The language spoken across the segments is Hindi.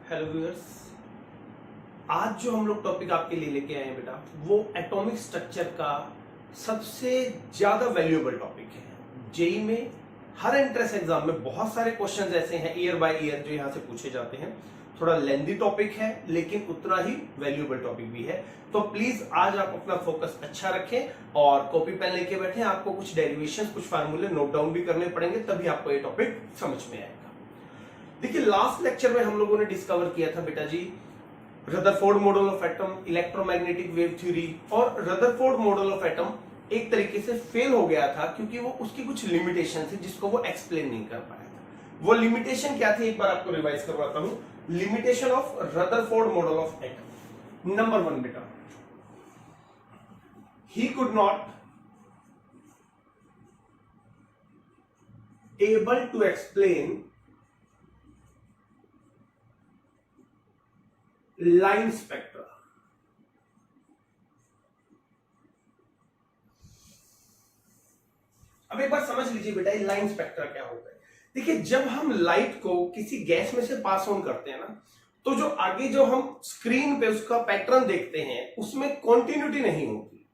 हेलो व्यूअर्स, आज जो हम लोग टॉपिक आपके लिए लेके आए हैं बेटा, वो एटॉमिक स्ट्रक्चर का सबसे ज्यादा वैल्यूएबल टॉपिक है। जेई में हर एंट्रेंस एग्जाम में बहुत सारे क्वेश्चंस ऐसे हैं ईयर बाय ईयर जो यहाँ से पूछे जाते हैं। थोड़ा लेंदी टॉपिक है लेकिन उतना ही वैल्यूएबल टॉपिक भी है। तो प्लीज आज आप अपना फोकस अच्छा रखें और कॉपी पेन लेके बैठे। आपको कुछ डेरिवेशन, कुछ फार्मूले नोट डाउन भी करने पड़ेंगे, तभी आपको ये टॉपिक समझ में आएगा। देखिए, लास्ट लेक्चर में हम लोगों ने डिस्कवर किया था बेटा जी Rutherford model of atom, electromagnetic wave theory. और रदरफोर्ड मॉडल ऑफ एटम एक तरीके से फेल हो गया था क्योंकि वो उसकी कुछ लिमिटेशन थी जिसको वो एक्सप्लेन नहीं कर पाया था। वो लिमिटेशन क्या थी, एक बार आपको रिवाइज करवाता हूं। Limitation of Rutherford model of atom. Number 1 बेटा, ही could not able to explain line spectra. अब एक बार समझ लीजिए बेटा, ये लाइन स्पेक्ट्रा क्या होता है। देखिए, जब हम लाइट को किसी गैस में से पास ऑन करते हैं ना, तो जो आगे जो हम स्क्रीन पे उसका पैटर्न देखते हैं उसमें कॉन्टिन्यूटी नहीं होती।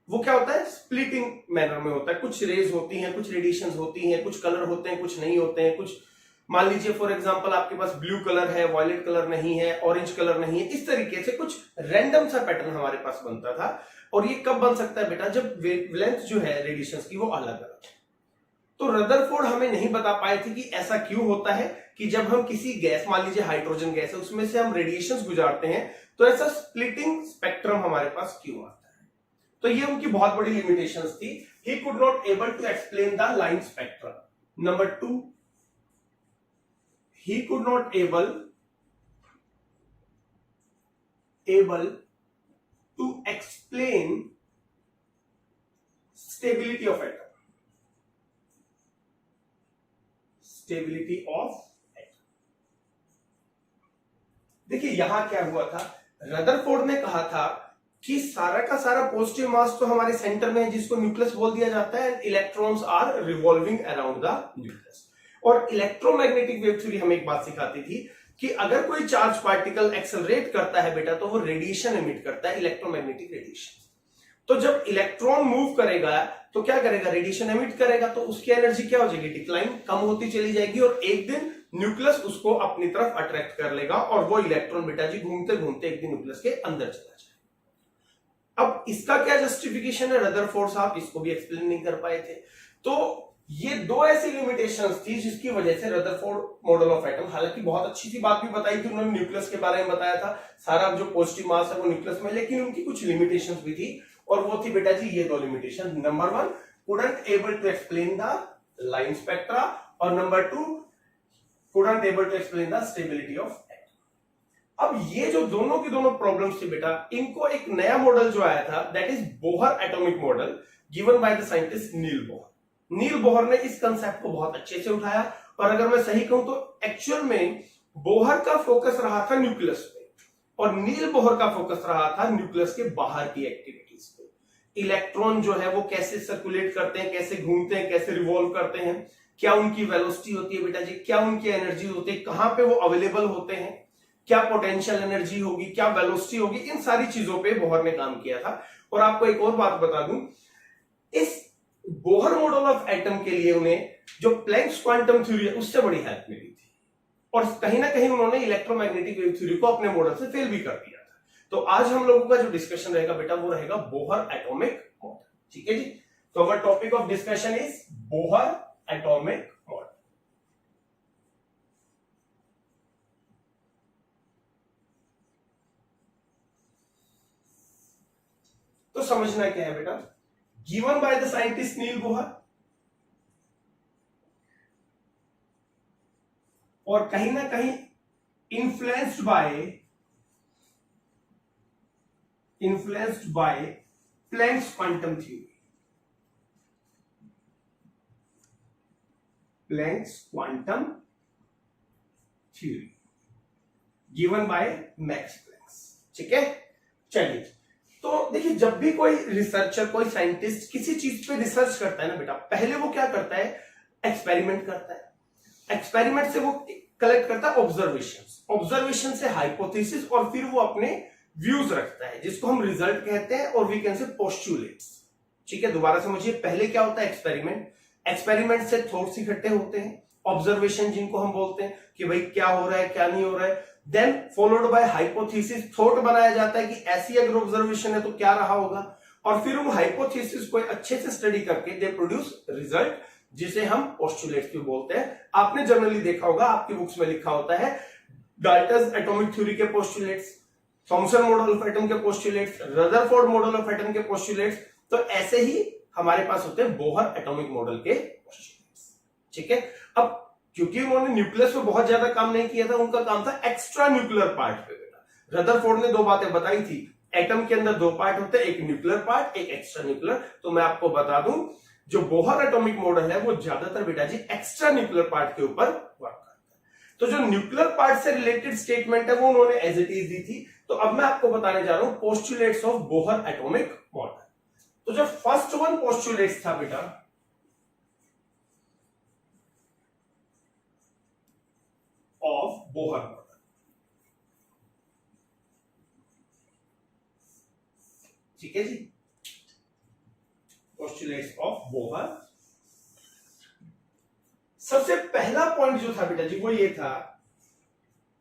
वो क्या होता है, स्प्लिटिंग मैनर में होता है। कुछ रेज होती हैं, कुछ रेडिएशंस होती हैं, कुछ कलर होते हैं, कुछ नहीं होते हैं। कुछ मान लीजिए फॉर एग्जांपल आपके पास ब्लू कलर है, वायलेट कलर नहीं है, ऑरेंज कलर नहीं है। इस तरीके से कुछ रैंडम सा पैटर्न हमारे पास बनता था। और ये कब बन सकता है बेटा, जब वेवलेंथ जो है रेडिएशंस की वो अलग अलग है। तो रदरफोर्ड हमें नहीं बता पाए थे कि ऐसा क्यों होता है कि जब हम किसी गैस, मान लीजिए हाइड्रोजन गैस है, उसमें से हम रेडिएशंस गुजारते हैं तो ऐसा स्प्लिटिंग स्पेक्ट्रम हमारे पास क्यों आता है। तो ये उनकी बहुत बड़ी लिमिटेशंस थी। He could not able to explain the line spectrum. Number 2, he could not able to explain stability of atom. Stability of atom. देखिए, यहां क्या हुआ था, रदरफोर्ड ने कहा था कि सारा का सारा पॉजिटिव मास तो हमारे सेंटर में है जिसको न्यूक्लियस बोल दिया जाता है, electrons are revolving around the nucleus. और इलेक्ट्रोमैग्नेटिक वेव थ्योरी हमें एक बात सिखाती थी कि अगर कोई चार्ज पार्टिकल एक्सेलरेट करता है बेटा, तो वो रेडिएशन एमिट करता है, इलेक्ट्रोमैग्नेटिक रेडिएशन। तो जब इलेक्ट्रॉन मूव करेगा तो क्या करेगा, रेडिएशन एमिट करेगा, तो उसकी एनर्जी क्या हो जाएगी, डिक्लाइन, कम होती चली जाएगी। और एक दिन न्यूक्लियस उसको अपनी तरफ अट्रैक्ट कर लेगा और वो इलेक्ट्रॉन बेटा जी घूमते घूमते एक दिन न्यूक्लियस के अंदर चला जाए। अब इसका क्या जस्टिफिकेशन है, रदरफोर्ड साहब इसको भी एक्सप्लेन नहीं कर पाए थे। तो ये दो ऐसी लिमिटेशंस थी जिसकी वजह से रदरफोर्ड मॉडल ऑफ एटम, हालांकि बहुत अच्छी सी बात भी बताई थी उन्होंने, न्यूक्लियस के बारे में बताया था, सारा जो पॉजिटिव मास है वो न्यूक्लियस में, लेकिन उनकी कुछ लिमिटेशंस भी थी। और वो थी बेटा जी ये दो limitation. Number 1, couldn't able to explain the line spectra, और number 2, couldn't able to explain the stability of atom. अब ये जो दोनों की दोनों प्रॉब्लम्स थी बेटा, इनको एक नया मॉडल जो आया था, that is Bohr atomic model, given by the scientist Niels Bohr. Niels Bohr ने इस कंसेप्ट को बहुत अच्छे से उठाया। और अगर मैं सही कहूं तो एक्चुअल में बोहर का फोकस रहा था न्यूक्लियस पे और नील बोहर का फोकस रहा था न्यूक्लियस के बाहर की एक्टिविटीज पे। इलेक्ट्रॉन जो है वो कैसे सर्कुलेट करते हैं, कैसे घूमते हैं, कैसे रिवॉल्व करते हैं, क्या उनकी वेलोसिटी होती है बेटा जी, क्या उनकी एनर्जी होती है, कहां पे वो अवेलेबल होते हैं, क्या पोटेंशियल एनर्जी होगी, क्या वेलोसिटी होगी, इन सारी चीजों पे बोहर ने काम किया था। और आपको एक और बात बता दूं, इस बोहर मॉडल ऑफ एटम के लिए उन्हें जो प्लैंक्स क्वांटम थ्योरी है उससे बड़ी हेल्प मिली थी। और कहीं ना कहीं उन्होंने इलेक्ट्रोमैग्नेटिक वेव थ्योरी को अपने मॉडल से फेल भी कर दिया था। तो आज हम लोगों का जो डिस्कशन रहेगा बेटा वो रहेगा बोहर एटॉमिक मॉडल। ठीक है जी। तो our topic of discussion is Bohr atomic model. तो समझना क्या है बेटा, given by the scientist Niels Bohr, और कहीं ना कहीं influenced by Planck's quantum theory, Planck's quantum theory given by Max Planck's. ठीक है, चलिए। तो देखिए, जब भी कोई रिसर्चर, कोई साइंटिस्ट किसी चीज पे रिसर्च करता है ना बेटा, पहले वो क्या करता है, एक्सपेरिमेंट करता है। एक्सपेरिमेंट से वो कलेक्ट करता है ऑब्जर्वेशन से हाइपोथेसिस, और फिर वो अपने व्यूज रखता है जिसको हम रिजल्ट कहते हैं, और वी कैन से पोस्टुलेट्स। ठीक है, दोबारा समझिए, पहले क्या होता है एक्सपेरिमेंट से थॉट्स इकट्ठे होते हैं, ऑब्जर्वेशन जिनको हम बोलते हैं कि भाई क्या हो रहा है क्या नहीं हो रहा है, then followed by hypothesis, thought बनाया जाता है कि ऐसी अगर ऑब्जर्वेशन है तो क्या रहा होगा, और फिर उन हाइपोथेसिस को अच्छे से स्टडी करके दे प्रोड्यूस रिजल्ट, जिसे हम पोस्टुलेट्स भी बोलते हैं। आपने जनरली देखा होगा, आपकी बुक्स में लिखा होता है डाल्टन्स एटॉमिक थ्योरी के postulates, Thomson model of atom के postulates, Rutherford model of atom के पोस्टुलेट्स, तो ऐसे ही हमारे पास होते हैं बोहर एटॉमिक मॉडल के पोस्टुलेट्स। ठीक है, अब क्योंकि उन्होंने न्यूक्लियस पे बहुत ज्यादा काम नहीं किया था, उनका काम था एक्स्ट्रा न्यूक्लियर पार्ट पे। बेटा रदरफोर्ड ने दो बातें बताई थी, एटम के अंदर दो पार्ट होते हैं, एक न्यूक्लियर पार्ट, एक एक्स्ट्रा न्यूक्लियर। तो मैं आपको बता दूं, जो बोहर एटॉमिक मॉडल है वो ज्यादातर बेटा जी एक्स्ट्रा न्यूक्लियर पार्ट के ऊपर वर्क करता है। तो जो न्यूक्लियर पार्ट से रिलेटेड स्टेटमेंट है वो उन्होंने एज इट इज दी थी। तो अब मैं आपको बताने जा रहा हूं postulates of Bohr atomic model. तो जो फर्स्ट वन पोस्टुलेट्स था बेटा, ऑफ बोहर मॉडल, ठीक है जी, पोस्टुलेट्स ऑफ बोहर। सबसे पहला पॉइंट जो था बेटा जी वो ये था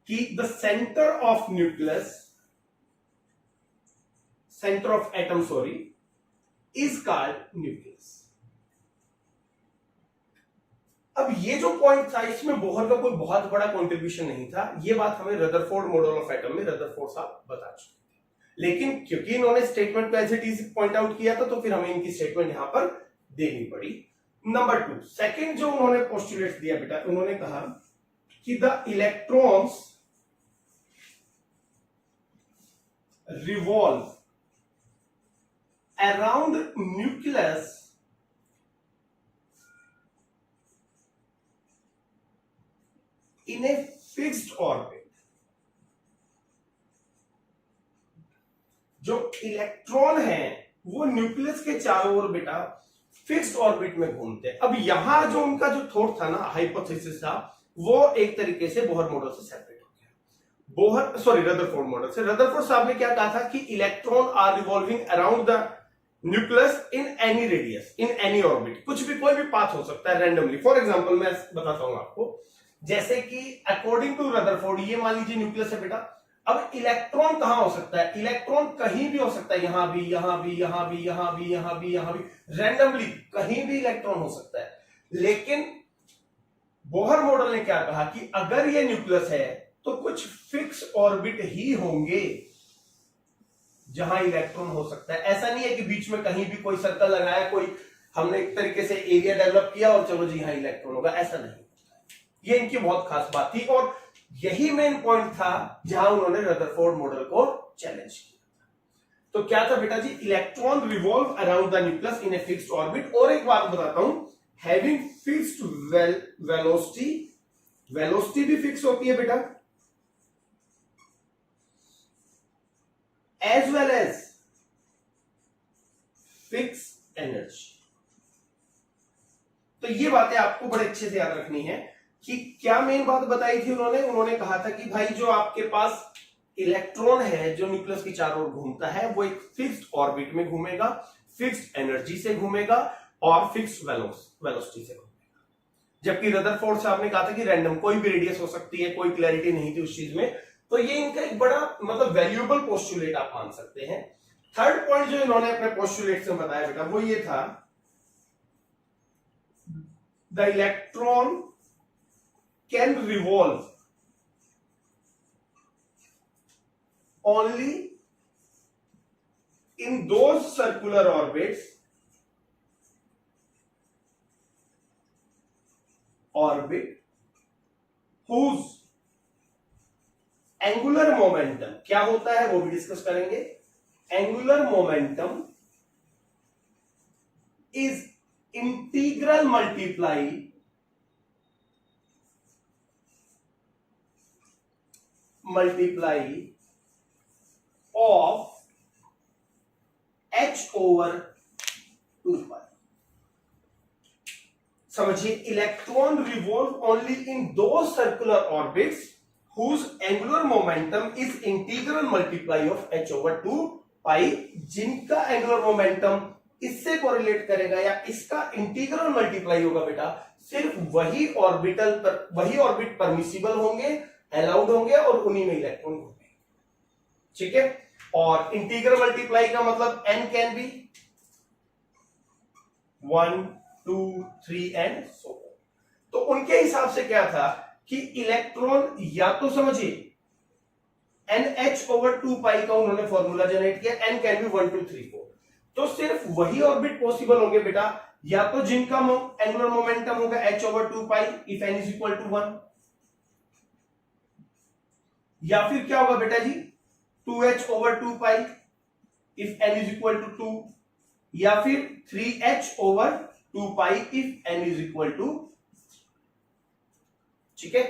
कि the centre of nucleus, centre of atom sorry, is called nucleus. अब ये जो पॉइंट था इसमें बोहर का कोई बहुत बड़ा कंट्रीब्यूशन नहीं था, ये बात हमें रदरफोर्ड मॉडल ऑफ एटम में रदरफोर्ड साहब बता चुके थे। लेकिन क्योंकि इन्होंने स्टेटमेंट को as it is point out किया था, तो फिर हमें इनकी स्टेटमेंट यहां पर देनी पड़ी। नंबर 2, सेकंड जो उन्होंने पोस्टुलेट दिया बेटा, उन्होंने कहा कि the electrons revolve around nucleus in a fixed orbit। जो इलेक्ट्रॉन है वो न्यूक्लियस के चारों ओर बेटा फिक्स्ड ऑर्बिट में घूमते हैं। अब यहां जो उनका जो थॉट था ना, हाइपोथेसिस था, वो एक तरीके से बोहर मॉडल से सेपरेट हो गया। रदरफोर्ड मॉडल से। रदरफोर्ड साहब ने क्या कहा था कि electron are revolving around the nucleus in any radius, in any orbit. कुछ भी, कोई भी पाथ हो सकता है रैंडमली। फॉर एग्जांपल मैं बताता हूं आपको, जैसे कि अकॉर्डिंग टू रदरफोर्ड, ये मान लीजिए न्यूक्लियस है बेटा, अब इलेक्ट्रॉन कहां हो सकता है, इलेक्ट्रॉन कहीं भी हो सकता है, यहां भी, यहां भी, यहां भी, यहां भी, यहां भी, यहां भी, रैंडमली कहीं भी इलेक्ट्रॉन हो सकता है। लेकिन बोहर मॉडल ने क्या कहा कि अगर ये न्यूक्लियस है तो कुछ फिक्स ऑर्बिट ही होंगे जहां इलेक्ट्रॉन हो सकता है। ऐसा नहीं है कि बीच में कहीं भी कोई सर्कल लगाया, कोई हमने एक तरीके से एरिया डेवलप किया और चलो जी यहां इलेक्ट्रॉन होगा, ऐसा नहीं। ये इनकी बहुत खास बात थी, और यही मेन पॉइंट था जहां उन्होंने रदरफोर्ड मॉडल को चैलेंज किया। तो क्या था बेटा जी, electron revolve around the nucleus in a fixed orbit. और एक बात बताता हूं, हैविंग फिक्स्ड वेलोसिटी, वेलोसिटी भी फिक्स होती है बेटा, as well as fix energy. तो ये बातें आपको बड़े अच्छे से याद रखनी है कि क्या मेन बात बताई थी उन्होंने कहा था कि भाई जो आपके पास इलेक्ट्रॉन है जो न्यूक्लियस की चारों ओर घूमता है, वो एक फिक्स्ड ऑर्बिट में घूमेगा, फिक्स्ड एनर्जी से घूमेगा और फिक्स्ड वेलोसिटी से घूमेगा। जबकि रदरफोर्ड साहब ने कहा था कि रैंडम, कोई भी रेडियस हो सकती है, कोई क्लैरिटी नहीं थी उस चीज में। तो ये इनका एक बड़ा मतलब वैल्यूएबल पोस्टुलेट आप मान सकते हैं। थर्ड पॉइंट जो इन्होंने अपने पोस्टुलेट से बताया बेटा वो ये था, the electron can revolve only in those circular orbits whose angular momentum, क्या होता है वो भी डिस्कस करेंगे, angular momentum is integral multiply of h over 2 pi। समझिए, इलेक्ट्रॉन रिवॉल्व ओनली इन दो circular orbits whose angular momentum is integral multiply of h over 2 pi, जिनका एंगुलर मोमेंटम इससे कोरिलेट करेगा या इसका इंटीग्रल मल्टीप्लाई होगा बेटा, सिर्फ वही ऑर्बिटल पर, वही ऑर्बिट परमिसिबल होंगे, अलाउड होंगे और उन्हीं में इलेक्ट्रॉन होंगे। ठीक है, और इंटीग्रल मल्टीप्लाई का मतलब n कैन बी 1 2 3 एंड सो। तो उनके हिसाब से क्या था कि इलेक्ट्रॉन या तो समझिए NH over 2 पाई का उन्होंने फॉर्मूला जनरेट किया, n कैन बी 1 2 3 4, तो सिर्फ वही ऑर्बिट पॉसिबल होंगे बेटा, या तो जिनका एंगुलर मोमेंटम होगा h over 2 pi if n is equal to 1, या फिर क्या होगा बेटा जी 2h over 2 pi if n is equal to 2, या फिर 3h over 2 pi if n is equal to, ठीक है।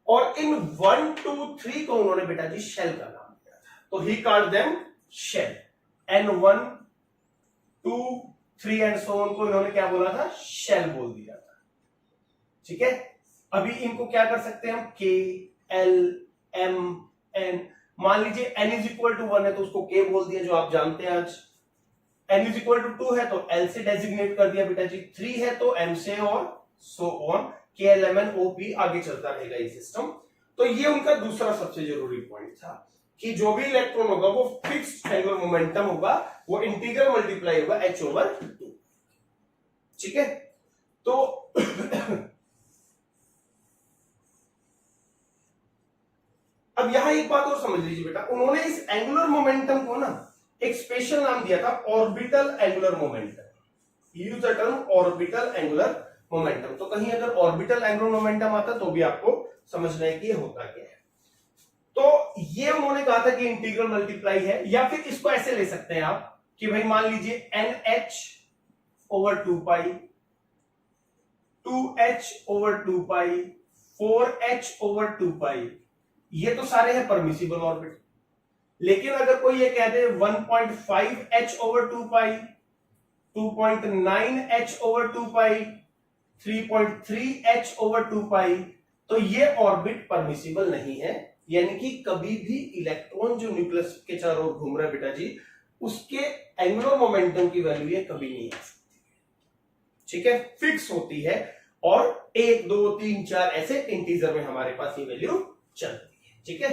और इन 1 2 3 को उन्होंने बेटा जी शेल का नाम दिया था, तो he called them shell, n1 2 3 and so on को इन्होंने क्या बोला था, शेल बोल दिया था। ठीक है, अभी इनको क्या कर सकते हैं हम, k l m n, मान लीजिए n इज इक्वल टू 1 है तो उसको k बोल दिया जो आप जानते हैं आज, n इज इक्वल टू 2 है तो l से डेजिग्नेट कर दिया बेटा जी, 3 है तो m से, और सो ऑन KLMNOP आगे चलता रहेगा ये सिस्टम। तो ये उनका दूसरा सबसे जरूरी पॉइंट था कि जो भी इलेक्ट्रॉन होगा वो फिक्स्ड एंगुलर मोमेंटम होगा, वो इंटीग्रल मल्टीप्लाई होगा h over 2। ठीक है, तो अब यहां एक बात और समझ लीजिए बेटा, उन्होंने इस एंगुलर मोमेंटम को ना एक स्पेशल नाम दिया था, orbital angular momentum, use the term orbital angular momentum. तो कहीं अगर ऑर्बिटल एंगुलर मोमेंटम आता तो भी आपको समझना है कि ये होता क्या है। तो ये उन्होंने कहा था कि इंटीग्रल मल्टीप्लाई है, या फिर इसको ऐसे ले सकते हैं आप कि भाई मान लीजिए NH over 2 पाई, 2H over 2 पाई, 4H over 2 पाई, ये तो सारे हैं परमिसिबल ऑर्बिट। लेकिन अगर कोई ये कह दे 1.5H over 2 पाई, 2.9H over 2 पाई, 3.3H over 2 पाई, तो ये ऑर्बिट परमिसिबल नहीं है, यानी कि कभी भी इलेक्ट्रॉन जो न्यूक्लियस के चारों ओर घूम रहा है बेटा जी, उसके एंगुलर मोमेंटम की वैल्यू ये कभी नहीं आ सकती। ठीक है, फिक्स होती है, और 1 2 3 4 ऐसे इंटीजर में हमारे पास ये वैल्यू चलती है। ठीक है,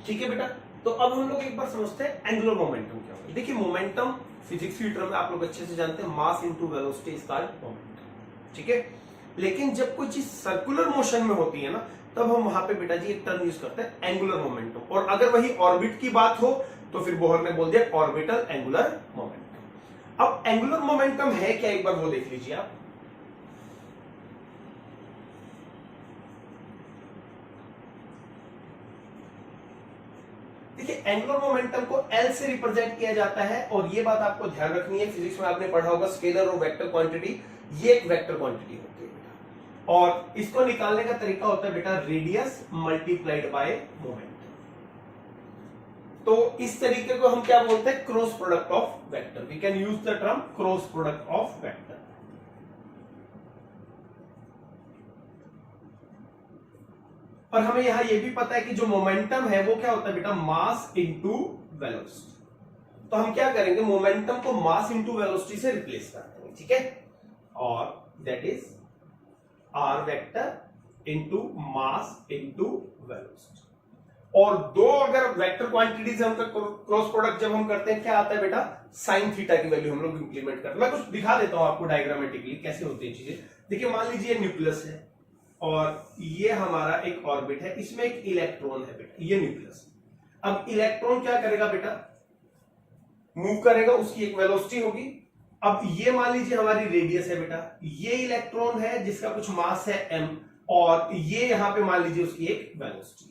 ठीक है बेटा, तो अब हम लोग एक बार समझते हैं एंगुलर मोमेंटम क्या होगा। देखिए, मोमेंटम फिजिक्स की टर्म में आप लोग अच्छे से जानते हैं, मास into velocity is called momentum. ठीक है, लेकिन जब कोई चीज सर्कुलर मोशन में होती है ना, तब हम वहां पे बेटा जी एक टर्म यूज करते हैं एंगुलर मोमेंटम, और अगर वही ऑर्बिट की बात हो तो फिर बोहर ने बोल दिया ऑर्बिटल एंगुलर मोमेंटम। अब एंगुलर मोमेंटम है क्या, एक बार वो देख लीजिए आप। देखिए, एंगुलर मोमेंटम को L से रिप्रेजेंट किया जाता है, और ये बात आपको ध्यान रखनी है, फिजिक्स में आपने पढ़ा होगा स्केलर और वेक्टर क्वांटिटी, ये एक वेक्टर क्वांटिटी होती है बेटा, और इसको निकालने का तरीका होता है बेटा रेडियस मल्टीप्लाइड बाय मोमेंटम। तो इस तरीके को हम क्या बोलते हैं, cross product of vector. We can use the term cross product of vector. और हमें यहां यह भी पता है कि जो मोमेंटम है वो क्या होता है बेटा, मास इनटू वेलोसिटी। तो हम क्या करेंगे, मोमेंटम को मास इनटू वेलोसिटी से रिप्लेस कर देंगे। ठीक है, और that is R vector into mass into velocity. और दो अगर वेक्टर क्वांटिटीज हम क्रॉस प्रोडक्ट जब हम करते हैं, क्या आता है बेटा, साइन थीटा की वैल्यू हम लोग इंप्लीमेंट करते हैं। मैं कुछ दिखा देता हूं आपको डायग्रामेटिकली कैसे होती है चीजें। देखिए, मान लीजिए न्यूक्लियस है और ये हमारा एक ऑर्बिट है, इसमें एक इलेक्ट्रॉन है बेटा, ये न्यूक्लियस। अब इलेक्ट्रॉन क्या करेगा बेटा, मूव करेगा, उसकी एक वेलोसिटी होगी। अब ये मान लीजिए हमारी रेडियस है बेटा, ये इलेक्ट्रॉन है जिसका कुछ मास है m, और ये यहां पे मान लीजिए उसकी एक वेलोसिटी है।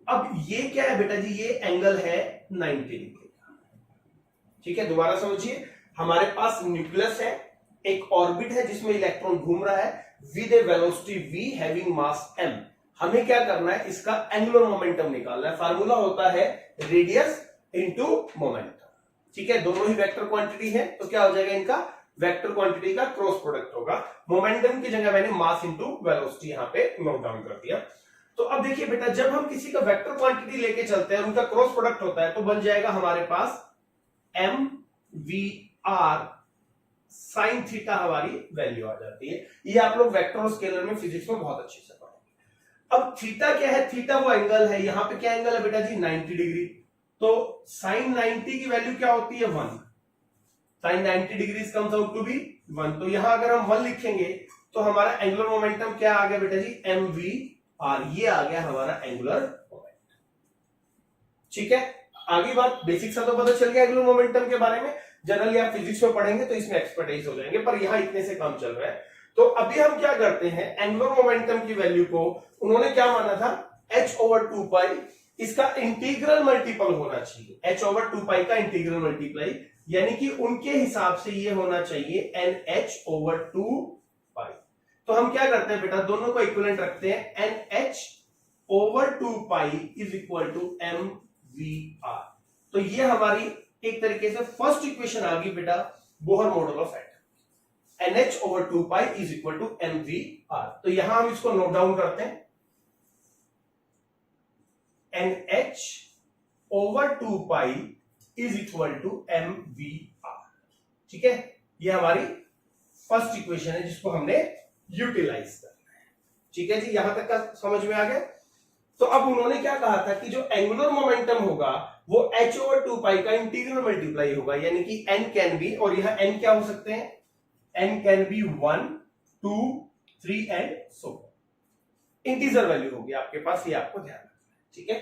अब ये क्या है बेटा जी, ये एंगल है 90 डिग्री का। ठीक है, दोबारा समझिए, हमारे पास न्यूक्लियस है, एक ऑर्बिट है जिसमें इलेक्ट्रॉन घूम रहा है with A velocity v having mass m। हमें क्या करना है, इसका एंगुलर मोमेंटम निकालना है। फार्मूला होता है रेडियस इनटू मोमेंटम। ठीक है, दोनों ही वेक्टर क्वांटिटी है, तो क्या हो जाएगा इनका वेक्टर क्वांटिटी का क्रॉस प्रोडक्ट होगा। मोमेंटम की जगह मैंने मास इंटू वेलोसिटी यहां पे नोट डाउन कर दिया। तो अब देखिए बेटा, जब हम किसी का वेक्टर क्वांटिटी लेके चलते हैं, उनका क्रॉस प्रोडक्ट होता है, तो बन जाएगा हमारे पास M V R sine theta, हमारी वैल्यू आ जाती है। ये आप लोग वेक्टर और स्केलर में फिजिक्स में बहुत अच्छे से पढ़ेंगे। अब थीटा क्या है? थीटा वो एंगल है। यहां पे क्या एंगल है बेटा जी? 90 डिग्री। तो साइन 90 की वैल्यू क्या होती है? 1। Sine 90 degree comes out to be 1। तो यहां अगर हम 1 लिखेंगे तो हमारा एंगुलर मोमेंटम क्या आ गया बेटा जी? M V are. ये आ गया हमारा एंगुलर मोमेंटम। ठीक है, आगे बात बेसिक सा तो पता चल गया एंगुलर मोमेंटम के बारे में। जनरली आप फिजिक्स में पढ़ेंगे तो इसमें एक्सपर्टाइज हो जाएंगे, पर यहां इतने से काम चल रहा है। तो अभी हम क्या करते हैं, एंगुलर मोमेंटम की वैल्यू को उन्होंने क्या माना था? h/2 इसका इंटीग्रल मल्टीपल होना चाहिए। h/2 का इंटीग्रल मल्टीप्लाई, यानी कि उनके हिसाब से ये होना चाहिए NH/2 तो हम क्या करते हैं बेटा, दोनों को इक्विवेलेंट रखते हैं। NH/2 is equal to MVR। तो ये हमारी एक तरीके से फर्स्ट इक्वेशन आ गई बेटा Bohr model of atom. NH/2 is equal to MVR। तो यहां हम इसको नोट डाउन करते हैं। NH/2 is equal to MVR। ठीक है, ये हमारी फर्स्ट इक्वेशन है जिसको हमने यूटिलाइज करना है। ठीक है जी, यहां तक का समझ में आ गया। तो अब उन्होंने क्या कहा था कि जो एंगुलर मोमेंटम होगा वो h/2 का इंटीग्रल मल्टीप्लाई होगा, यानी कि n कैन बी, और यह n क्या हो सकते हैं? n can be 1, 2, 3 and so integer value होगी आपके पास, ये आपको ध्यान रखना है। ठीक है,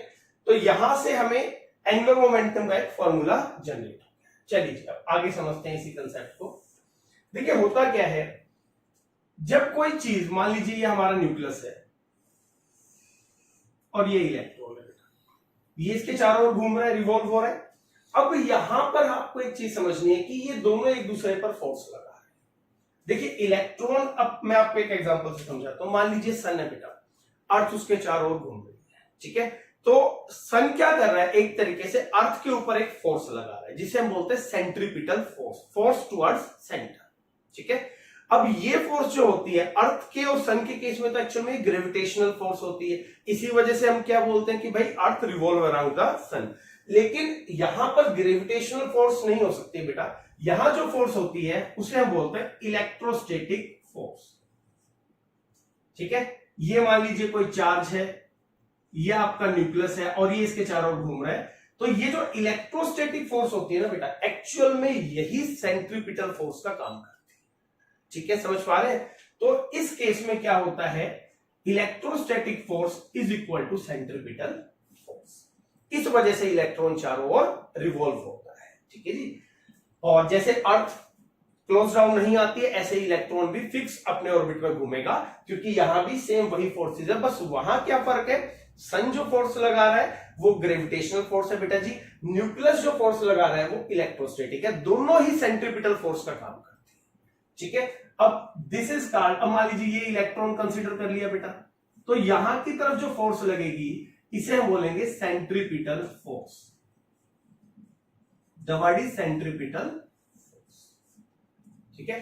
तो यहां से हमें एंगुलर मोमेंटम का एक फॉर्मूला जनरेट हो गया। चलिए जी, अब आगे समझते हैं इसी कंसेप्ट को। देखिए होता क्या है, जब कोई चीज, मान लीजिए ये हमारा न्यूक्लियस है और ये इलेक्ट्रॉन है, ये इसके चारों ओर घूम रहा है, रिवॉल्व हो रहा है। अब यहां पर आपको एक चीज समझनी है कि ये दोनों एक दूसरे पर फोर्स लगा रहे हैं। देखिए इलेक्ट्रॉन, अब मैं आपको एक एग्जांपल से समझाता हूं। मान लीजिए सन है बेटा, अर्थ उसके चारों ओर घूम रही है। ठीक है, तो सन क्या कर रहा है? एक तरीके से अर्थ के ऊपर एक फोर्स लगा रहा है, जिसे हम बोलते हैं centripetal force, force towards centre. ठीक है, अब ये फोर्स जो होती है अर्थ के और सन के केस में तो एक्चुअल में ग्रेविटेशनल फोर्स होती है। इसी वजह से हम क्या बोलते हैं कि भाई अर्थ रिवॉल्व अराउंड द सन। लेकिन यहां पर ग्रेविटेशनल फोर्स नहीं हो सकती बेटा। यहां जो फोर्स होती है उसे हम बोलते हैं इलेक्ट्रोस्टैटिक फोर्स। ठीक है, ये मान लीजिए कोई चार्ज है, ये आपका न्यूक्लियस है और ये इसके चारों ओर घूम रहा है। तो ये जो इलेक्ट्रोस्टैटिक फोर्स होती है ना बेटा, एक्चुअल में यही सेंट्रीपिटल फोर्स का काम करती है। ठीक है, समझ पा रहे हैं? तो इस केस में क्या होता है, electrostatic force is equal to centripetal force. इस वजह से इलेक्ट्रॉन चारों ओर रिवॉल्व होता है। ठीक है जी, और जैसे अर्थ क्लोज डाउन नहीं आती है, ऐसे ही इलेक्ट्रॉन भी फिक्स अपने ऑर्बिट में घूमेगा, क्योंकि यहां भी सेम वही फोर्सेज है। बस वहां क्या फर्क है, सन जो फोर्स लगा रहा है वो ग्रेविटेशनल फोर्स है बेटा जी, न्यूक्लियस जो फोर्स लगा रहा है वो इलेक्ट्रोस्टैटिक है। दोनों ही सेंट्रीपिटल फोर्स का काम करते हैं। ठीक है, अब दिस इज कॉल्ड, अब मान लीजिए ये इलेक्ट्रॉन कंसीडर कर लिया बेटा, तो यहां की तरफ जो फोर्स लगेगी इसे हम बोलेंगे centripetal force. The word is centripetal force. ठीक है,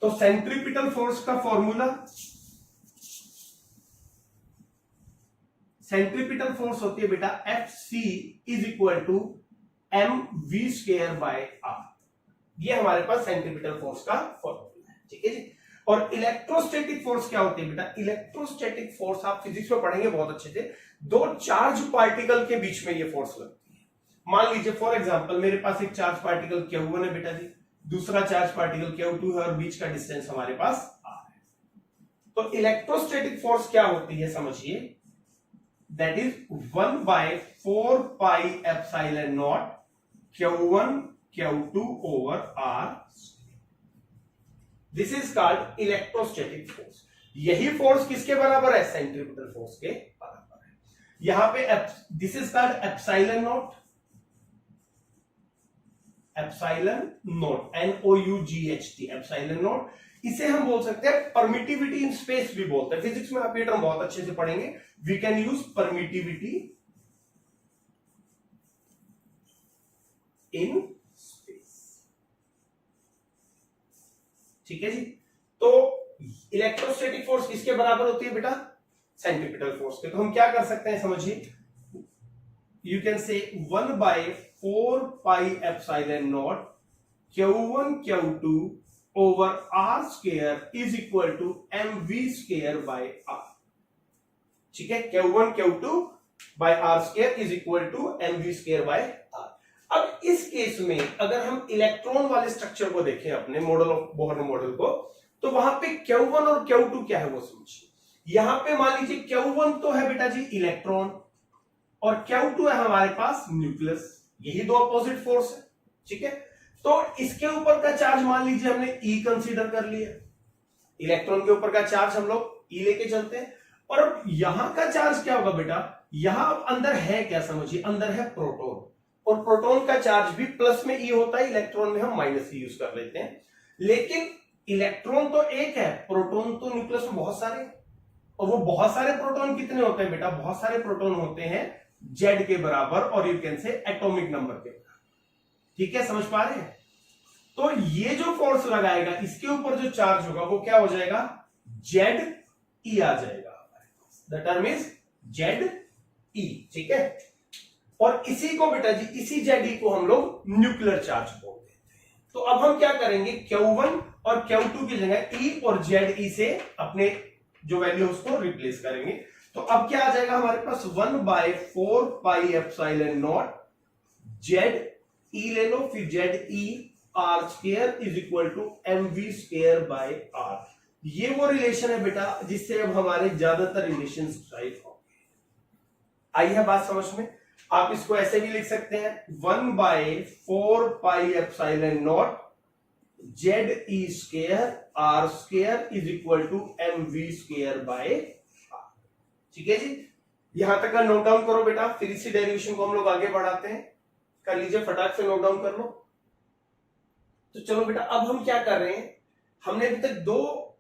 तो सेंट्रीपिटल फोर्स का फॉर्मूला, सेंट्रीपिटल फोर्स होती है बेटा Fc is equal to mv²/r। ये हमारे पास सेंट्रीपिटल फोर्स का फॉर्मूला है। ठीक है जी, और इलेक्ट्रोस्टैटिक फोर्स क्या होती है बेटा? इलेक्ट्रोस्टैटिक फोर्स आप फिजिक्स में पढ़ेंगे बहुत अच्छे से। दो चार्ज पार्टिकल के बीच में ये फोर्स लगती है। मान लीजिए फॉर एग्जांपल मेरे पास एक चार्ज पार्टिकल Q1 है बेटा जी, दूसरा चार्ज पार्टिकल Q2 है और बीच का डिस्टेंस हमारे पास r है। तो इलेक्ट्रोस्टैटिक फोर्स क्या होती है समझिए, that is 1/4πε0 Q1 Q2 over r। This is called electrostatic force. यही फोर्स किसके बराबर है? सेंट्रीपिटल फोर्स के बराबर है। यहां पे this is called epsilon not, epsilon not, NOUGHT, epsilon not. इसे हम बोल सकते हैं परमिटिविटी इन स्पेस भी बोलते हैं। फिजिक्स में आप ये टर्म बहुत अच्छे से पढ़ेंगे। We can use permittivity in space. ठीक है जी। तो इलेक्ट्रोस्टैटिक फोर्स किसके बराबर होती है बेटा? सेंट्रीपिटल फोर्स के। तो हम क्या कर सकते हैं समझिए, यू कैन से 1/4πε0 Q1 Q2 over R square is equal to mv square by R। ठीक है, Q1 Q2 by R square is equal to mv square by R। अब इस केस में अगर हम इलेक्ट्रॉन वाले स्ट्रक्चर को देखें अपने मॉडल ऑफ बोहर मॉडल को, तो वहां पे Q1 और Q2 क्या है वो समझिए। यहां पे मान लीजिए Q1 तो है बेटा जी इलेक्ट्रॉन और Q2 है हमारे पास न्यूक्लियस, यही दो अपोजिट फोर्स है। ठीक है, तो इसके ऊपर का चार्ज मान लीजिए हमने E कंसीडर कर लिया, इलेक्ट्रॉन के ऊपर का चार्ज हम लोग E लेके चलते हैं। और अब यहां का चार्ज क्या होगा बेटा, यहां अंदर है क्या समझिए, अंदर है प्रोटॉन, और प्रोटॉन का चार्ज भी प्लस में E होता है, इलेक्ट्रॉन में हम माइनस E यूज कर लेते हैं। लेकिन इलेक्ट्रॉन तो एक है, प्रोटॉन तो न्यूक्लियस में बहुत सारे, और वो बहुत सारे प्रोटॉन कितने होते हैं बेटा, बहुत सारे प्रोटॉन होते हैं Z के बराबर, और यू कैन से एटॉमिक नंबर के बराबर। ठीक है, समझ पा रहे हैं? तो ये जो फोर्स लगाएगा इसके ऊपर जो चार्ज होगा वो क्या हो जाएगा, ZE आ जाएगा, द टर्म इज ZE। ठीक है, और इसी को बेटा जी, इसी ZE को हम लोग न्यूक्लियर चार्ज बोल देते हैं। तो अब हम क्या करेंगे, Q1 और Q2 की जगह E और ZE से अपने जो वैल्यू उसको रिप्लेस करेंगे। तो अब क्या आ जाएगा हमारे पास, 1/4πε0 ZE ले लो, फिर ZE R square is equal to mv square by R। ये वो रिलेशन है बेटा जिससे अब हमारे ज्यादातर रिलेशन ड्राइव होंगे। आई है बात समझ में? आप इसको ऐसे भी लिख सकते हैं, 1/4πε0 ZE square R square is equal to mv square by R। ठीक है जी, यहां तक का नोट डाउन करो बेटा, फिर इसी डेरिवेशन को हम लोग आगे बढ़ाते हैं। कर लीजिए, फटाक से नोट डाउन कर लो। तो चलो बेटा, अब हम क्या कर रहे हैं, हमने अभी तक दो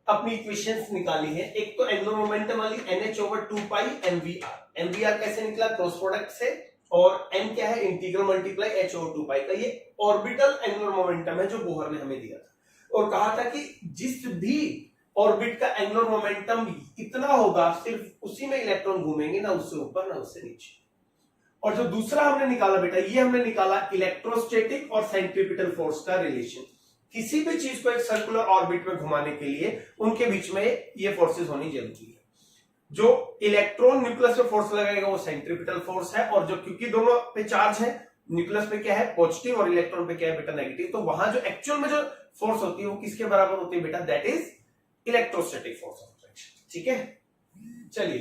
अपनी इक्वेशंस निकाली है। एक तो एंगुलर मोमेंटम वाली NH/2π mvr। mvr कैसे निकला, क्रॉस प्रोडक्ट से, और m क्या है, इंटीग्रल मल्टीप्लाई h/2π का। ये ऑर्बिटल एंगुलर मोमेंटम है जो बोहर ने हमें दिया था, और कहा था कि जिस भी ऑर्बिट का एंगुलर मोमेंटम इतना होगा, सिर्फ उसी में इलेक्ट्रॉन घूमेंगे, ना उससे ऊपर ना उससे नीचे। और जो दूसरा हमने निकाला बेटा, ये हमने निकाला इलेक्ट्रोस्टैटिक और सेंट्रीपिटल फोर्स का रिलेशन। किसी भी चीज को एक सर्कुलर ऑर्बिट में घुमाने के लिए उनके बीच में ये फोर्सेस होनी जरूरी है। जो इलेक्ट्रॉन न्यूक्लियस पे फोर्स लगाएगा वो सेंट्रीपिटल फोर्स है, और जो क्योंकि दोनों पे चार्ज है, न्यूक्लियस पे क्या है पॉजिटिव और इलेक्ट्रॉन पे क्या है बेटा नेगेटिव, तो वहां जो एक्चुअल में जो फोर्स होती है वो किसके बराबर होती है बेटा, that is electrostatic force of attraction. ठीक है, चलिए,